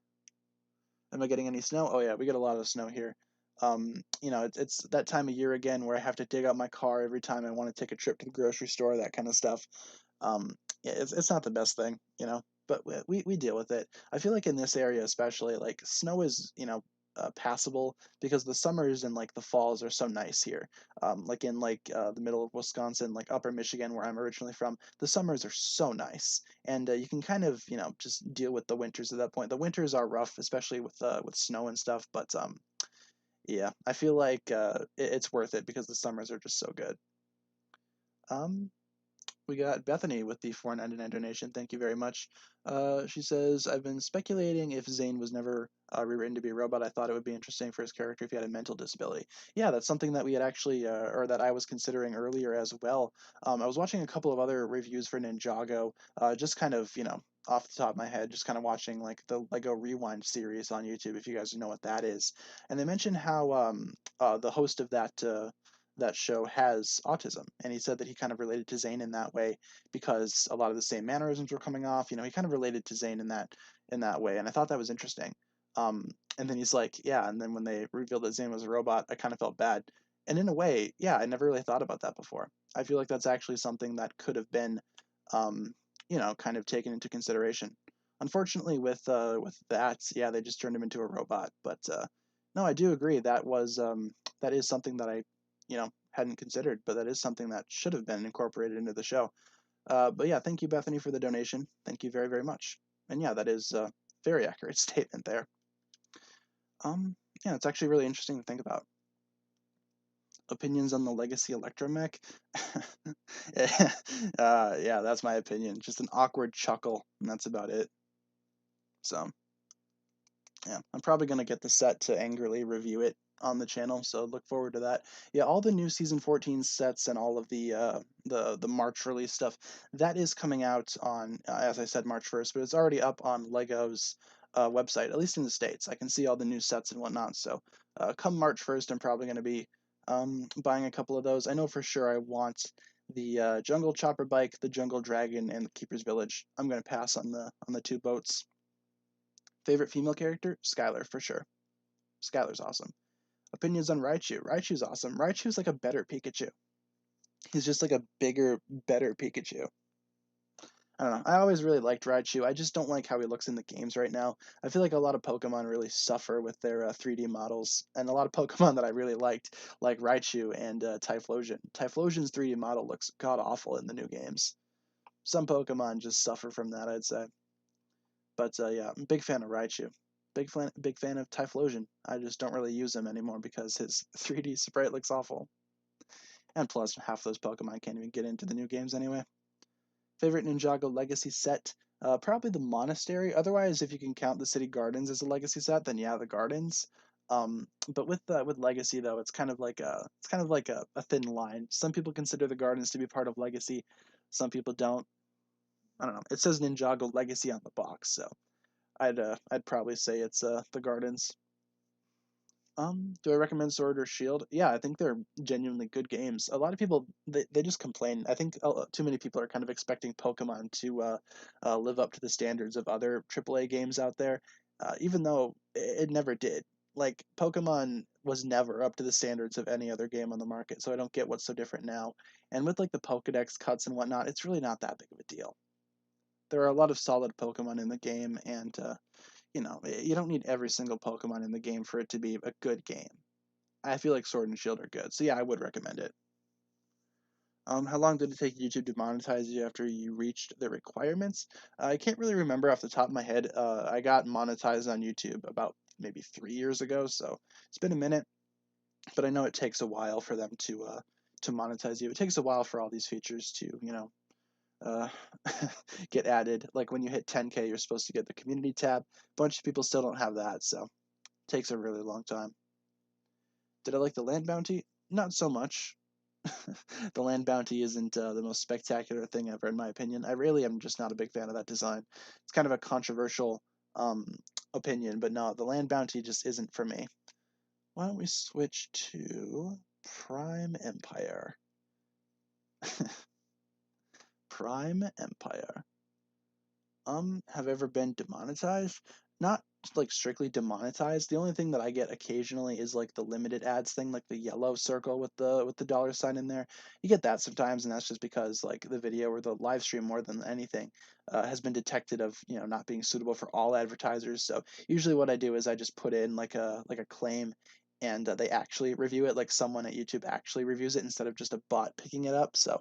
Am I getting any snow? Oh yeah, we get a lot of snow here. It's that time of year again where I have to dig out my car every time I want to take a trip to the grocery store, that kind of stuff. Yeah, it's not the best thing, but we deal with it. I feel like in this area especially, like snow is, passable because the summers and like the falls are so nice here. Like in like the middle of Wisconsin, like upper Michigan where I'm originally from, the summers are so nice, and you can kind of just deal with the winters at that point. The winters are rough, especially with snow and stuff, but yeah, I feel like it's worth it because the summers are just so good. Um, we got Bethany with the 4.99 donation. Thank you very much. She says, I've been speculating if Zane was never rewritten to be a robot. I thought it would be interesting for his character if he had a mental disability. Yeah, that's something that we had actually, or that I was considering earlier as well. I was watching a couple of other reviews for Ninjago, just kind of, off the top of my head, just kind of watching like the Lego Rewind series on YouTube, if you guys know what that is. And they mentioned how the host of that show has autism, and he said that he kind of related to Zane in that way because a lot of the same mannerisms were coming off. He kind of related to Zane in that way, and I thought that was interesting. And then he's like, yeah, and then when they revealed that Zane was a robot, I kind of felt bad. And in a way, yeah, I never really thought about that before. I feel like that's actually something that could have been, kind of taken into consideration. Unfortunately, with that, yeah, they just turned him into a robot. But no, I do agree that is something that I hadn't considered, but that is something that should have been incorporated into the show. But yeah, thank you, Bethany, for the donation. Thank you very, very much. And yeah, that is a very accurate statement there. Yeah, it's actually really interesting to think about. Opinions on the Legacy Electromech? Yeah, that's my opinion. Just an awkward chuckle, and that's about it. So, yeah, I'm probably going to get the set to angrily review it on the channel, so look forward to that. Yeah, all the new season 14 sets and all of the March release stuff, that is coming out on, as I said, March 1st, but it's already up on Lego's website, at least in the States. I can see all the new sets and whatnot. So come March 1st, I'm probably going to be buying a couple of those. I know for sure I want the Jungle Chopper Bike, the Jungle Dragon, and the Keeper's Village. I'm going to pass on the two boats. Favorite female character? Skylar, for sure. Skylar's awesome. Opinions on Raichu? Raichu's awesome. Raichu's like a better Pikachu. He's just like a bigger, better Pikachu. I don't know. I always really liked Raichu. I just don't like how he looks in the games right now. I feel like a lot of Pokemon really suffer with their 3D models, and a lot of Pokemon that I really liked, like Raichu and Typhlosion. Typhlosion's 3D model looks god awful in the new games. Some Pokemon just suffer from that, I'd say. But yeah, I'm a big fan of Raichu. Big fan of Typhlosion. I just don't really use him anymore because his 3D sprite looks awful. And plus, half those Pokemon can't even get into the new games anyway. Favorite Ninjago Legacy set? Probably the Monastery. Otherwise, if you can count the City Gardens as a Legacy set, then yeah, the Gardens. But with Legacy though, it's kind of like a thin line. Some people consider the Gardens to be part of Legacy. Some people don't. I don't know. It says Ninjago Legacy on the box, so I'd probably say it's the Gardens. Do I recommend Sword or Shield? Yeah, I think they're genuinely good games. A lot of people they just complain. I think too many people are kind of expecting Pokemon to live up to the standards of other AAA games out there, even though it never did. Like Pokemon was never up to the standards of any other game on the market, so I don't get what's so different now. And with like the Pokedex cuts and whatnot, it's really not that big of a deal. There are a lot of solid Pokemon in the game, and you don't need every single Pokemon in the game for it to be a good game. I feel like Sword and Shield are good, so yeah, I would recommend it. How long did it take YouTube to monetize you after you reached the requirements? I can't really remember off the top of my head. I got monetized on YouTube about maybe 3 years ago, so it's been a minute. But I know it takes a while for them to monetize you. It takes a while for all these features to uh, get added. Like when you hit 10K, you're supposed to get the community tab. A bunch of people still don't have that, so it takes a really long time. Did I like the land bounty? Not so much. The land bounty isn't the most spectacular thing ever, in my opinion. I really am just not a big fan of that design. It's kind of a controversial um, opinion, but no, the land bounty just isn't for me. Why don't we switch to Prime Empire? Prime Empire. Have ever been demonetized? Not like strictly demonetized. The only thing that I get occasionally is like the limited ads thing, like the yellow circle with the dollar sign in there. You get that sometimes, and that's just because like the video or the live stream more than anything has been detected of not being suitable for all advertisers. So usually what I do is I just put in like a claim, and they actually review it. Like someone at YouTube actually reviews it instead of just a bot picking it up. So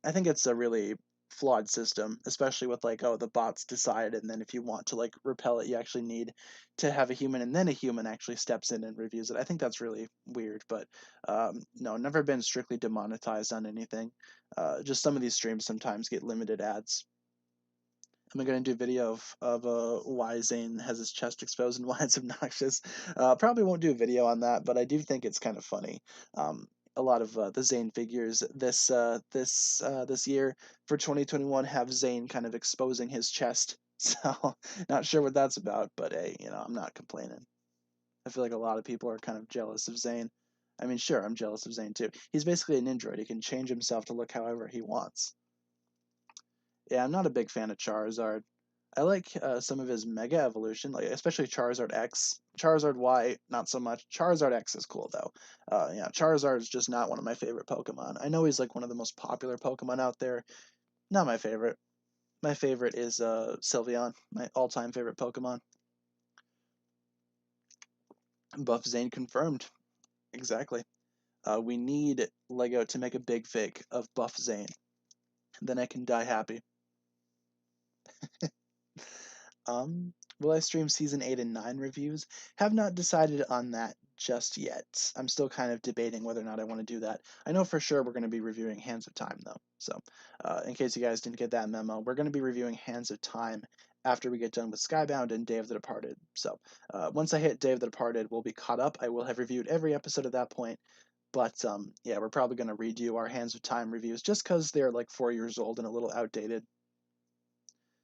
I think it's a really flawed system, especially with like, oh, the bots decide, and then if you want to like repel it, you actually need to have a human, and then a human actually steps in and reviews it. I think that's really weird, but no, never been strictly demonetized on anything. Just some of these streams sometimes get limited ads. Am I going to do a video of why Zane has his chest exposed and why it's obnoxious? Probably won't do a video on that, but I do think it's kind of funny. A lot of the Zane figures this year for 2021 have Zane kind of exposing his chest. So not sure what that's about, but hey, I'm not complaining. I feel like a lot of people are kind of jealous of Zane. I mean, sure, I'm jealous of Zane too. He's basically an android. He can change himself to look however he wants. Yeah, I'm not a big fan of Charizard. I like some of his Mega Evolution, like especially Charizard X. Charizard Y, not so much. Charizard X is cool though. Yeah, Charizard is just not one of my favorite Pokemon. I know he's like one of the most popular Pokemon out there. Not my favorite. My favorite is Sylveon, my all-time favorite Pokemon. Buff Zane confirmed. Exactly. We need Lego to make a big fake of Buff Zane. Then I can die happy. Will I stream season 8 and 9 reviews? Have not decided on that just yet. I'm still kind of debating whether or not I want to do that. I know for sure we're going to be reviewing Hands of Time, though. So, in case you guys didn't get that memo, we're going to be reviewing Hands of Time after we get done with Skybound and Day of the Departed. So, once I hit Day of the Departed, we'll be caught up. I will have reviewed every episode at that point. But yeah, we're probably going to redo our Hands of Time reviews just because they're like 4 years old and a little outdated.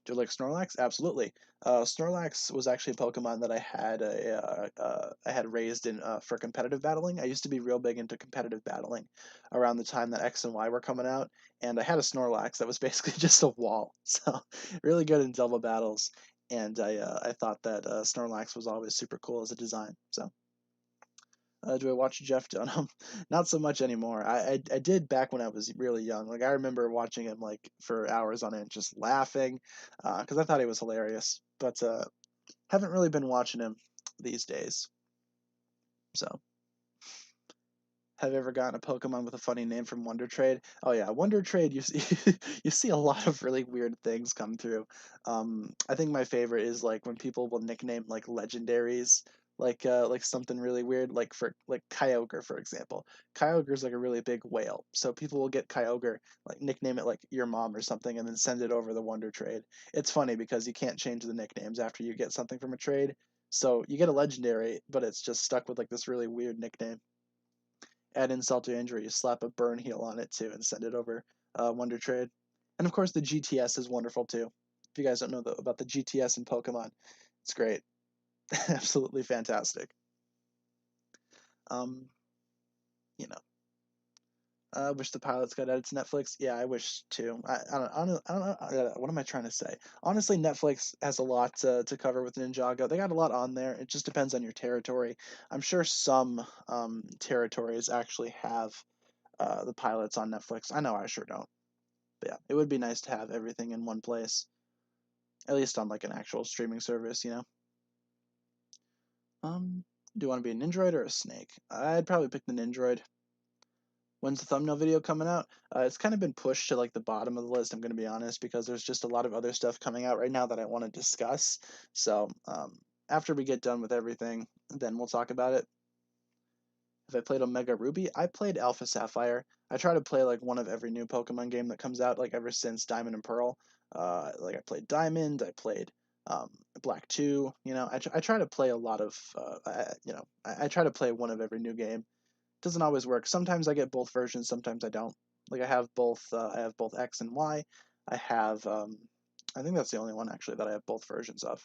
Do you like Snorlax? Absolutely. Snorlax was actually a Pokemon that I had raised in for competitive battling. I used to be real big into competitive battling around the time that X and Y were coming out, and I had a Snorlax that was basically just a wall. So really good in double battles, and I thought that Snorlax was always super cool as a design. So do I watch Jeff Dunham? Not so much anymore. I did back when I was really young. Like I remember watching him like for hours on end, just laughing, because I thought he was hilarious. But haven't really been watching him these days. So, have you ever gotten a Pokemon with a funny name from Wonder Trade? Oh yeah, Wonder Trade. You see, you see a lot of really weird things come through. I think my favorite is like when people will nickname like legendaries like something really weird, like for like Kyogre, for example. Kyogre is like a really big whale, so people will get Kyogre, like nickname it like your mom or something, and then send it over the Wonder Trade. It's funny because you can't change the nicknames after you get something from a trade. So you get a legendary, but it's just stuck with like this really weird nickname. Add insult to injury, you slap a burn heal on it too and send it over Wonder Trade. And of course, the GTS is wonderful too. If you guys don't know about the GTS in Pokemon, it's great. Absolutely fantastic. Um, you know, I wish the pilots got added to Netflix. Yeah, I wish too. I don't know. What am I trying to say? Honestly, Netflix has a lot to cover with Ninjago. They got a lot on there. It just depends on your territory. I'm sure some territories actually have the pilots on Netflix. I know I sure don't. But yeah, it would be nice to have everything in one place, at least on like an actual streaming service, you know. Do you want to be a Nindroid or a Snake? I'd probably pick the Nindroid. When's the thumbnail video coming out? It's kind of been pushed to like the bottom of the list. I'm going to be honest because there's just a lot of other stuff coming out right now that I want to discuss. So after we get done with everything, then we'll talk about it. Have I played Omega Ruby? I played Alpha Sapphire. I try to play like one of every new Pokemon game that comes out, like ever since Diamond and Pearl. Like I played Diamond, I played um, Black 2. You know, I try to play a lot of, I try to play one of every new game. Doesn't always work. Sometimes I get both versions, sometimes I don't. Like I have both X and Y. I have, I think that's the only one actually that I have both versions of.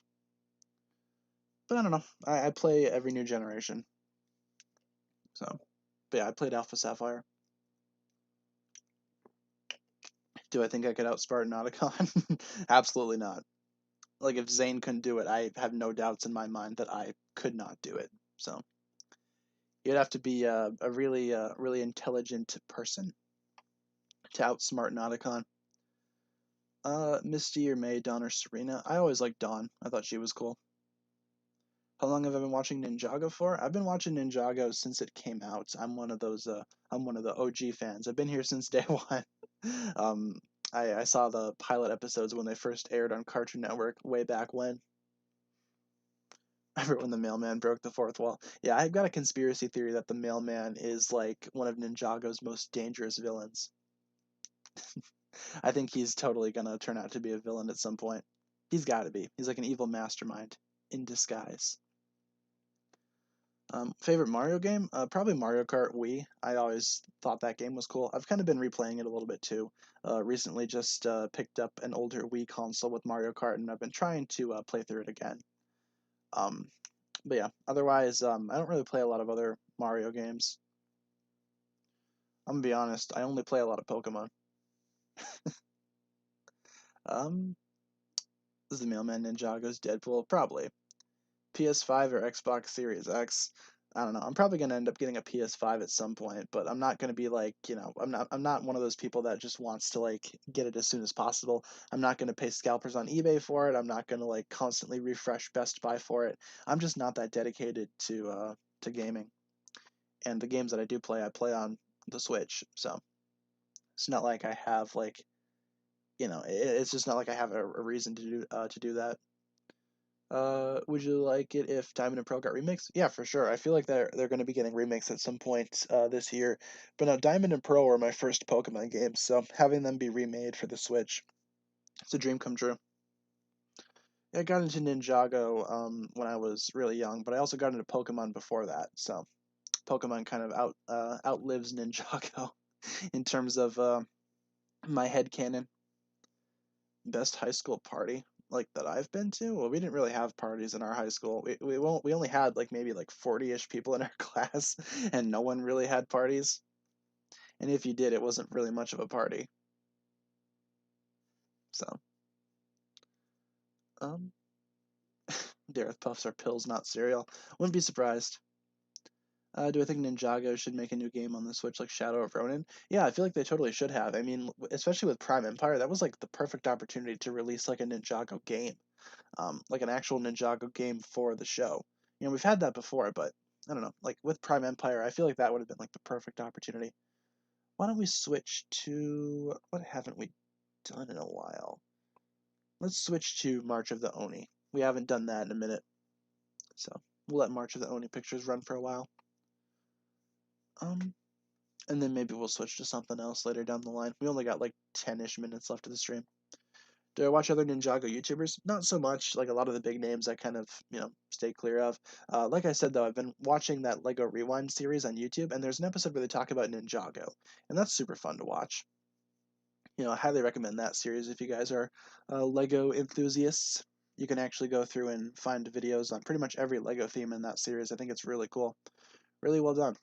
But I don't know. I play every new generation. So, but yeah, I played Alpha Sapphire. Do I think I could outsmart Nadakhan? Absolutely not. Like if Zane couldn't do it, I have no doubts in my mind that I could not do it. So you'd have to be a really intelligent person to outsmart Nadakhan. Misty or May, Dawn or Serena? I always liked Dawn. I thought she was cool. How long have I been watching Ninjago for? I've been watching Ninjago since it came out. I'm one of the OG fans. I've been here since day one. um, I saw the pilot episodes when they first aired on Cartoon Network way back when. I remember when the mailman broke the fourth wall. Yeah, I've got a conspiracy theory that the mailman is like one of Ninjago's most dangerous villains. I think he's totally gonna turn out to be a villain at some point. He's got to be. He's like an evil mastermind in disguise. Favorite Mario game? Probably Mario Kart Wii. I always thought that game was cool. I've kind of been replaying it a little bit too. Recently, just picked up an older Wii console with Mario Kart, and I've been trying to play through it again. Um, but yeah, otherwise, I don't really play a lot of other Mario games. I'm gonna be honest. I only play a lot of Pokemon. Um, is the Mailman Ninjago's Deadpool? Probably. PS5 or Xbox Series X. I don't know. I'm probably gonna end up getting a PS5 at some point, but I'm not gonna be like, I'm not one of those people that just wants to like get it as soon as possible. I'm not gonna pay scalpers on eBay for it. I'm not gonna like constantly refresh Best Buy for it. I'm just not that dedicated to gaming. And the games that I play on the Switch. So it's not like I have like, it's just not like I have a reason to do that. Would you like it if Diamond and Pearl got remixed? Yeah, for sure. I feel like they're going to be getting remixed at some point this year. But no, Diamond and Pearl were my first Pokemon games, so having them be remade for the Switch, it's a dream come true. I got into Ninjago when I was really young, but I also got into Pokemon before that. So Pokemon kind of outlives Ninjago in terms of my head canon. Best high school party like that I've been to? Well, we didn't really have parties in our high school. We only had like maybe like 40-ish people in our class, and no one really had parties. And if you did, it wasn't really much of a party. So, um, Dareth Puffs are pills, not cereal. Wouldn't be surprised. Do I think Ninjago should make a new game on the Switch like Shadow of Ronin? Yeah, I feel like they totally should have. I mean, especially with Prime Empire, that was like the perfect opportunity to release like a Ninjago game, like an actual Ninjago game for the show. You know, we've had that before, but I don't know. Like with Prime Empire, I feel like that would have been like the perfect opportunity. Why don't we switch to what haven't we done in a while? Let's switch to March of the Oni. We haven't done that in a minute, so we'll let March of the Oni pictures run for a while. Um, and then maybe we'll switch to something else later down the line. We only got like 10-ish minutes left of the stream. Do I watch other Ninjago YouTubers? Not so much. Like a lot of the big names I kind of, stay clear of. Like I said, though, I've been watching that Lego Rewind series on YouTube, and there's an episode where they talk about Ninjago, and that's super fun to watch. I highly recommend that series if you guys are Lego enthusiasts. You can actually go through and find videos on pretty much every Lego theme in that series. I think it's really cool. Really well done.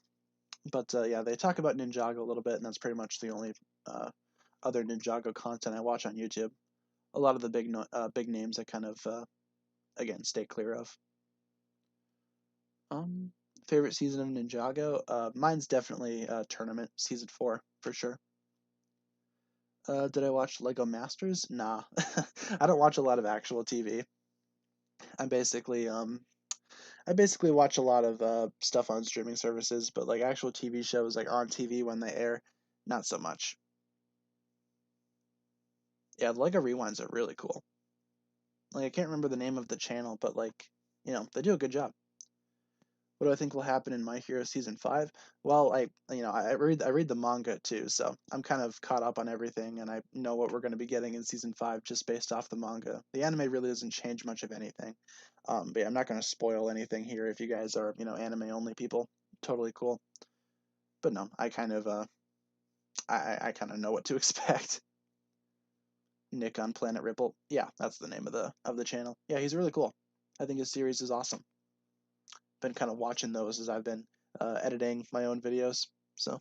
But yeah, they talk about Ninjago a little bit, and that's pretty much the only other Ninjago content I watch on YouTube. A lot of the big names I kind of again stay clear of. Um, Favorite season of Ninjago? Mine's definitely Tournament season 4 for sure. Did I watch Lego Masters? Nah, I don't watch a lot of actual TV. I basically I basically watch a lot of stuff on streaming services, but like actual TV shows like on TV when they air, not so much. Yeah, the Lego Rewinds are really cool. Like I can't remember the name of the channel, but like they do a good job. What do I think will happen in My Hero season 5? Well, I read the manga too, so I'm kind of caught up on everything, and I know what we're going to be getting in season 5 just based off the manga. The anime really doesn't change much of anything, but yeah, I'm not going to spoil anything here if you guys are anime only people. Totally cool, but no, I kind of I kind of know what to expect. Nick on Planet Ripple, yeah, that's the name of the channel. Yeah, he's really cool. I think his series is awesome. Been kind of watching those as I've been editing my own videos. So,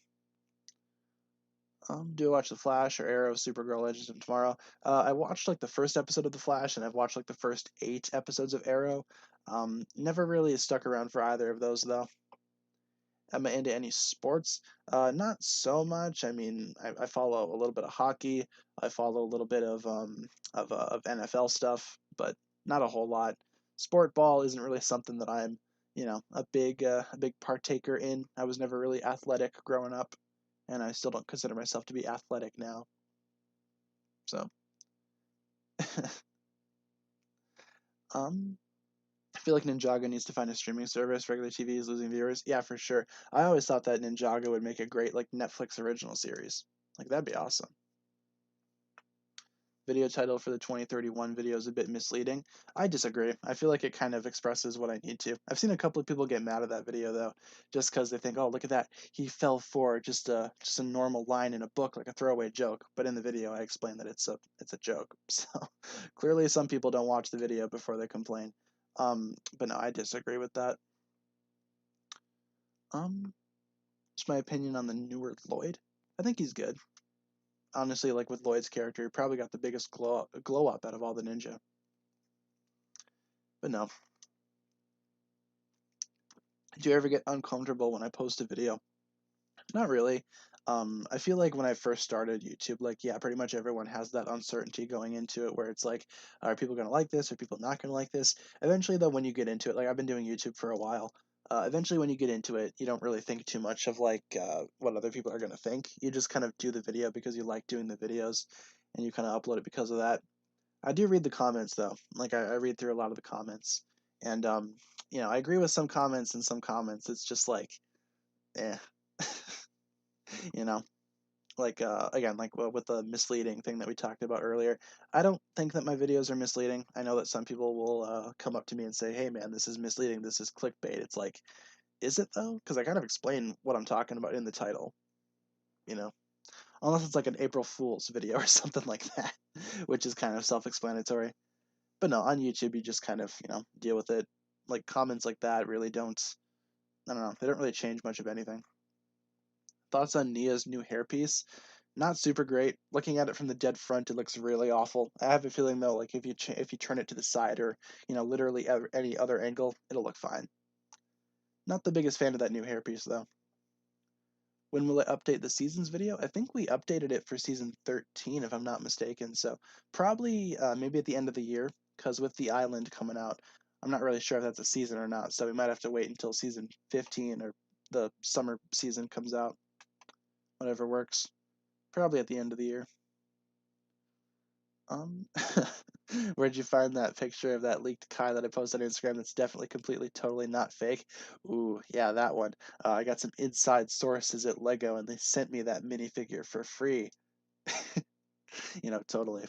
do I watch The Flash or Arrow, Supergirl, Legends of Tomorrow? I watched like the first episode of The Flash, and I've watched like the first 8 episodes of Arrow. Never really stuck around for either of those though. Am I into any sports? Not so much. I mean, I follow a little bit of hockey. I follow a little bit of NFL stuff, but not a whole lot. Sport ball isn't really something that I'm, a big partaker in. I was never really athletic growing up, and I still don't consider myself to be athletic now. So, um, I feel like Ninjago needs to find a streaming service. Regular TV is losing viewers. Yeah, for sure. I always thought that Ninjago would make a great like Netflix original series. Like that'd be awesome. Video title for the 2031 video is a bit misleading. I disagree. I feel like it kind of expresses what I need to. I've seen a couple of people get mad at that video though, just because they think, oh, look at that, he fell for just a normal line in a book, like a throwaway joke. But in the video, I explain that it's a joke. So clearly, some people don't watch the video before they complain. But no, I disagree with that. Just my opinion on the newer Lloyd. I think he's good. Honestly, like with Lloyd's character, he probably got the biggest glow up out of all the ninja. But no. Do you ever get uncomfortable when I post a video? Not really. I feel like when I first started YouTube, like, yeah, pretty much everyone has that uncertainty going into it where it's like, are people going to like this? Are people not going to like this? Eventually, though, when you get into it, like, I've been doing YouTube for a while. Eventually, when you get into it, you don't really think too much of, like, what other people are going to think. You just kind of do the video because you like doing the videos and you kind of upload it because of that. I do read the comments, though. Like, I read through a lot of the comments. And, I agree with some comments and some comments. It's just like, eh. you know like again, like with the misleading thing that we talked about earlier, I don't think that my videos are misleading. I know that some people will come up to me and say, hey man, this is misleading, this is clickbait. It's like, is it though? Because I kind of explain what I'm talking about in the title. you know unless it's like an April Fool's video or something like that, which is kind of self-explanatory. But no, on YouTube you just kind of, deal with it. Like comments like that really don't, I don't know, they don't really change much of anything. Thoughts on Nia's new hairpiece? Not super great. Looking at it from the dead front, it looks really awful. I have a feeling though, like if you turn it to the side or literally any other angle, it'll look fine. Not the biggest fan of that new hairpiece though. When will it update the seasons video? I think we updated it for season 13 if I'm not mistaken. So probably maybe at the end of the year, because with the island coming out, I'm not really sure if that's a season or not. So we might have to wait until season 15 or the summer season comes out. Whatever works. Probably at the end of the year. Um, where'd you find that picture of that leaked Kai that I posted on Instagram that's definitely completely, totally not fake? Ooh, yeah, that one. I got some inside sources at Lego and they sent me that minifigure for free. Totally.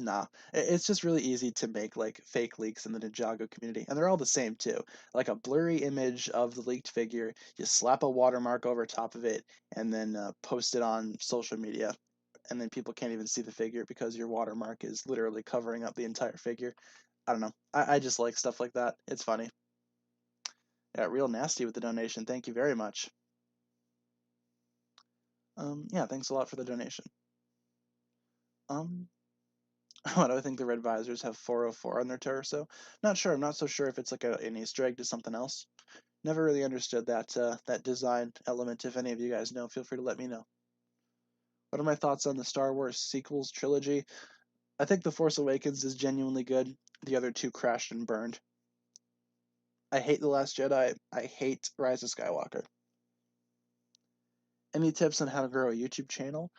Nah, it's just really easy to make like fake leaks in the Ninjago community, and they're all the same too. Like a blurry image of the leaked figure, you slap a watermark over top of it, and then post it on social media, and then people can't even see the figure because your watermark is literally covering up the entire figure. I don't know. I just like stuff like that. It's funny. Yeah, real nasty with the donation. Thank you very much. Yeah, thanks a lot for the donation. Um, Why do I think the red visors have 404 on their torso? Not sure. I'm not so sure if it's like an Easter egg to something else. Never really understood that design element. If any of you guys know, feel free to let me know. What are my thoughts on the Star Wars sequels trilogy? I think The Force Awakens is genuinely good. The other two crashed and burned. I hate The Last Jedi. I hate Rise of Skywalker. Any tips on how to grow a YouTube channel?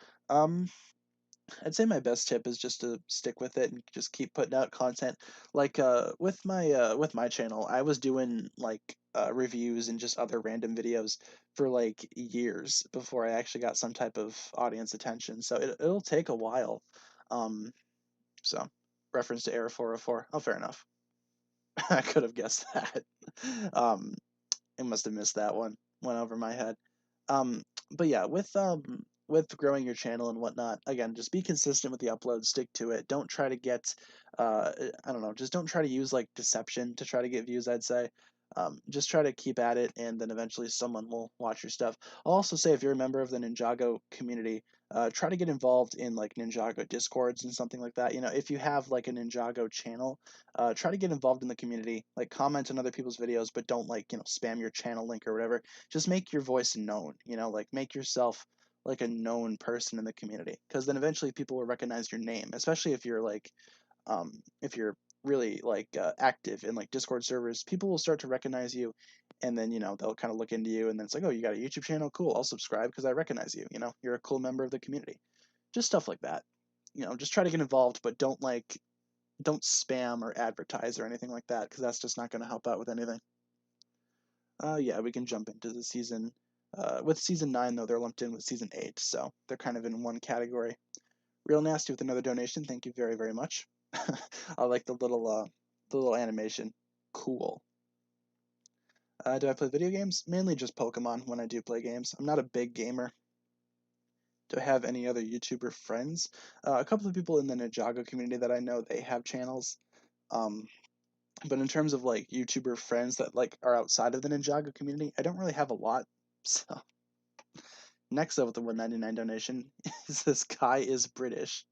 I'd say my best tip is just to stick with it and just keep putting out content. Like with my channel, I was doing like reviews and just other random videos for like years before I actually got some type of audience attention. So it'll take a while. Um, so reference to Error 404. Oh, fair enough. I could have guessed that. Um, I must have missed that one. Went over my head. Um, but yeah, with growing your channel and whatnot, again, just be consistent with the upload, stick to it. Don't try to get I don't know, just don't try to use like deception to try to get views, I'd say. Just try to keep at it, and then eventually someone will watch your stuff. I'll also say if you're a member of the Ninjago community, try to get involved in like Ninjago discords and something like that. If you have like a Ninjago channel, try to get involved in the community. Like comment on other people's videos, but don't like spam your channel link or whatever. Just make your voice known. Like make yourself like a known person in the community, because then eventually people will recognize your name, especially if you're really like active in like Discord servers. People will start to recognize you, and then they'll kind of look into you, and then it's like, oh, you got a YouTube channel, cool, I'll subscribe because I recognize you. You're a cool member of the community. Just stuff like that. Just try to get involved, but don't spam or advertise or anything like that, because that's just not going to help out with anything. Yeah, we can jump into the season. With season 9 though, they're lumped in with season 8, so they're kind of in one category. Real nasty with another donation. Thank you very, very much. I like the little animation. Cool. Do I play video games? Mainly just Pokemon when I do play games. I'm not a big gamer. Do I have any other YouTuber friends? A couple of people in the Ninjago community that I know, they have channels. Um, but in terms of like YouTuber friends that like are outside of the Ninjago community, I don't really have a lot. So next up with the 199 donation is this guy is British.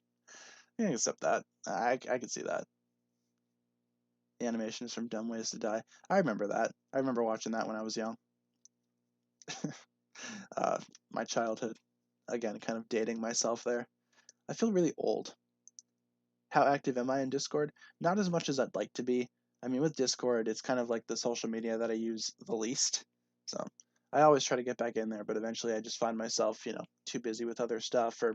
I can accept that. I can see that. The animation is from Dumb Ways to Die. I remember that. I remember watching that when I was young. uh, my childhood. Again, kind of dating myself there. I feel really old. How active am I in Discord? Not as much as I'd like to be. I mean, with Discord, it's kind of like the social media that I use the least. So I always try to get back in there, but eventually I just find myself, too busy with other stuff, or,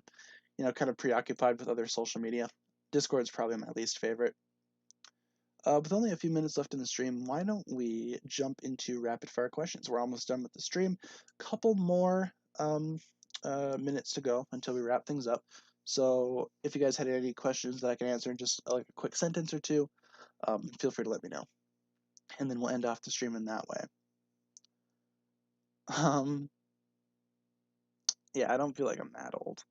kind of preoccupied with other social media. Discord's probably my least favorite. With only a few minutes left in the stream, why don't we jump into rapid fire questions? We're almost done with the stream. Couple more minutes to go until we wrap things up. So if you guys had any questions that I can answer in just like a quick sentence or two, feel free to let me know. And then we'll end off the stream in that way. Um, Yeah, I don't feel like I'm that old.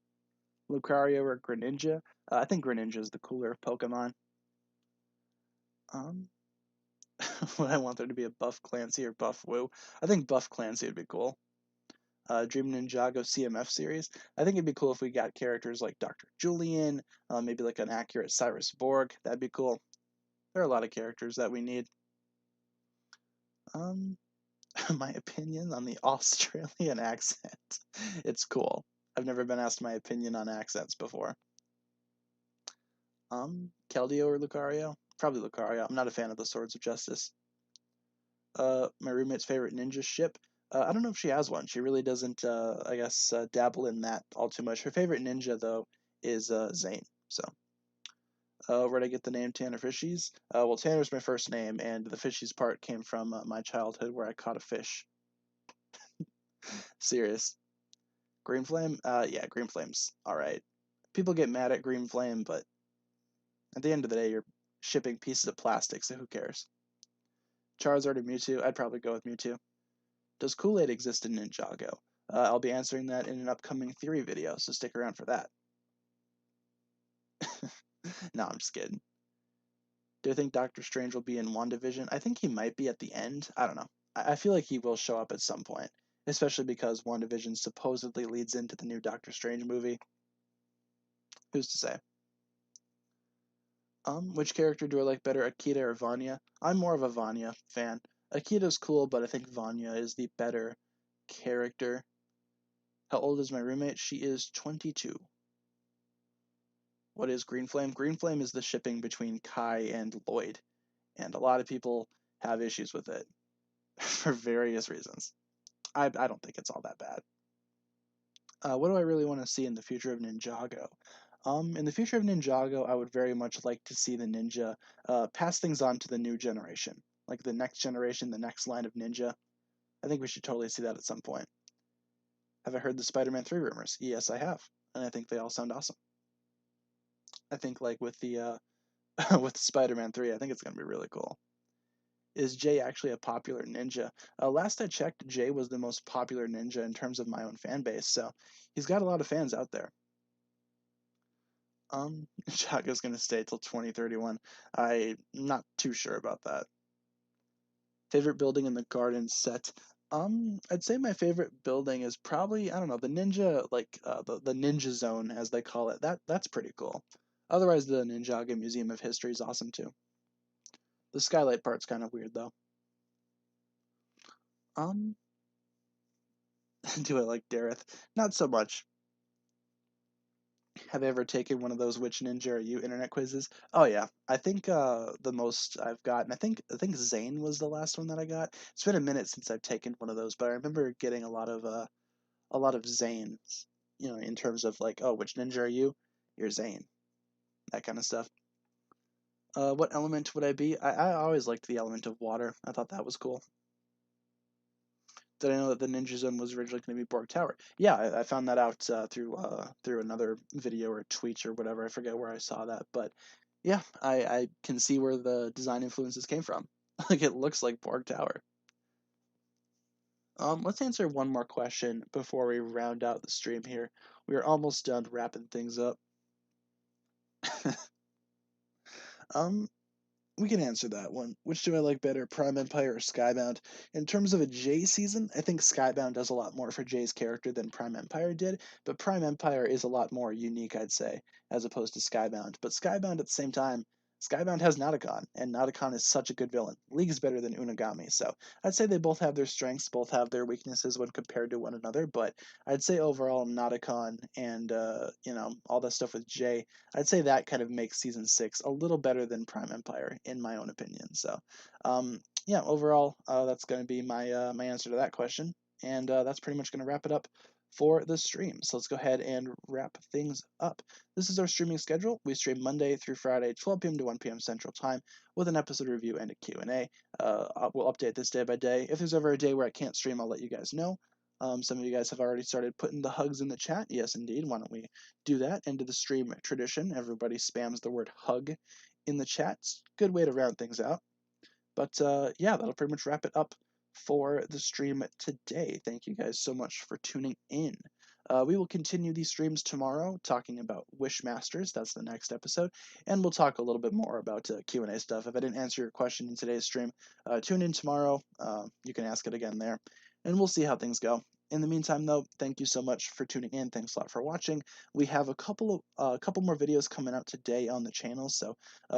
Lucario or Greninja? I think Greninja is the cooler Pokemon. Um, would I want there to be a Buff Clancy or Buff Woo? I think Buff Clancy would be cool. Dream Ninjago CMF series. I think it'd be cool if we got characters like Dr. Julian, maybe like an accurate Cyrus Borg. That'd be cool. There are a lot of characters that we need. Um, my opinion on the Australian accent. It's cool. I've never been asked my opinion on accents before. Keldeo or Lucario? Probably Lucario. I'm not a fan of the Swords of Justice. My roommate's favorite ninja ship. I don't know if she has one. She really doesn't, I guess, dabble in that all too much. Her favorite ninja, though, is Zane. So, where'd I get the name TannerFishies? Well, Tanner's my first name, and the fishies part came from my childhood where I caught a fish. Serious. Green Flame? Yeah, Green Flame's alright. People get mad at Green Flame, but at the end of the day, you're shipping pieces of plastic, so who cares? Charizard or Mewtwo? I'd probably go with Mewtwo. Does Kool-Aid exist in Ninjago? I'll be answering that in an upcoming theory video, so stick around for that. No, I'm just kidding. Do I think Doctor Strange will be in WandaVision? I think he might be at the end. I don't know. I feel like he will show up at some point, especially because WandaVision supposedly leads into the new Doctor Strange movie. Who's to say? Which character do I like better, Akita or Vanya? I'm more of a Vanya fan. Akita's cool, but I think Vanya is the better character. How old is my roommate? She is 22. What is Green Flame? Green Flame is the shipping between Kai and Lloyd, and a lot of people have issues with it for various reasons. I don't think it's all that bad. What do I really want to see in the future of Ninjago? In the future of Ninjago, I would very much like to see the ninja pass things on to the new generation, like the next generation, the next line of ninja. I think we should totally see that at some point. Have I heard the Spider-Man 3 rumors? Yes, I have, and I think they all sound awesome. I think like with the with Spider-Man 3, I think it's gonna be really cool. Is Jay actually a popular ninja? Last I checked, Jay was the most popular ninja in terms of my own fan base, so he's got a lot of fans out there. Chaka's gonna stay till 2031. I'm not too sure about that. Favorite building in the garden set? I'd say my favorite building is probably, I don't know, the ninja, like the ninja zone as they call it. That's pretty cool. Otherwise, the Ninjago Museum of History is awesome too. The skylight part's kind of weird though. Um, do I like Dareth? Not so much. Have I ever taken one of those "Which Ninja Are You" internet quizzes? Oh yeah, I think the most I've gotten, I think Zane was the last one that I got. It's been a minute since I've taken one of those, but I remember getting a lot of Zanes, in terms of like, oh, which ninja are you? You're Zane, that kind of stuff. What element would I be? I always liked the element of water. I thought that was cool. Did I know that the Ninja Zone was originally going to be Borg Tower? Yeah, I found that out through another video or tweet or whatever. I forget where I saw that, but yeah, I can see where the design influences came from. Like it looks like Borg Tower. Let's answer one more question before we round out the stream here. We are almost done wrapping things up. um, We can answer that one. Which do I like better, Prime Empire or Skybound? In terms of a Jay season, I think Skybound does a lot more for Jay's character than Prime Empire did, but Prime Empire is a lot more unique, I'd say, as opposed to Skybound. But Skybound at the same time, Skybound has Nadakhan, and Nadakhan is such a good villain. League's better than Unagami, so I'd say they both have their strengths, both have their weaknesses when compared to one another, but I'd say overall Nadakhan and, all that stuff with Jay, I'd say that kind of makes season 6 a little better than Prime Empire, in my own opinion. So, yeah, overall, that's going to be my answer to that question, and that's pretty much going to wrap it up for the stream. So let's go ahead and wrap things up. This is our streaming schedule. We stream Monday through Friday, 12 p.m. to 1 p.m. Central Time, with an episode review and a Q&A. We'll update this day by day. If there's ever a day where I can't stream, I'll let you guys know. Some of you guys have already started putting the hugs in the chat. Yes, indeed. Why don't we do that? Into the stream tradition, everybody spams the word hug in the chats. Good way to round things out. But yeah, that'll pretty much wrap it up for the stream today. Thank you guys so much for tuning in. We will continue these streams tomorrow, talking about Wishmasters. That's the next episode, and we'll talk a little bit more about Q&A stuff. If I didn't answer your question in today's stream, tune in tomorrow. You can ask it again there, and we'll see how things go. In the meantime, though, thank you so much for tuning in. Thanks a lot for watching. We have a couple more videos coming out today on the channel, so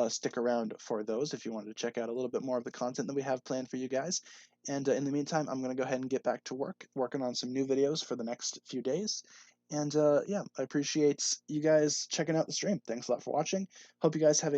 stick around for those if you wanted to check out a little bit more of the content that we have planned for you guys. And in the meantime, I'm going to go ahead and get back to working on some new videos for the next few days. And yeah, I appreciate you guys checking out the stream. Thanks a lot for watching. Hope you guys have a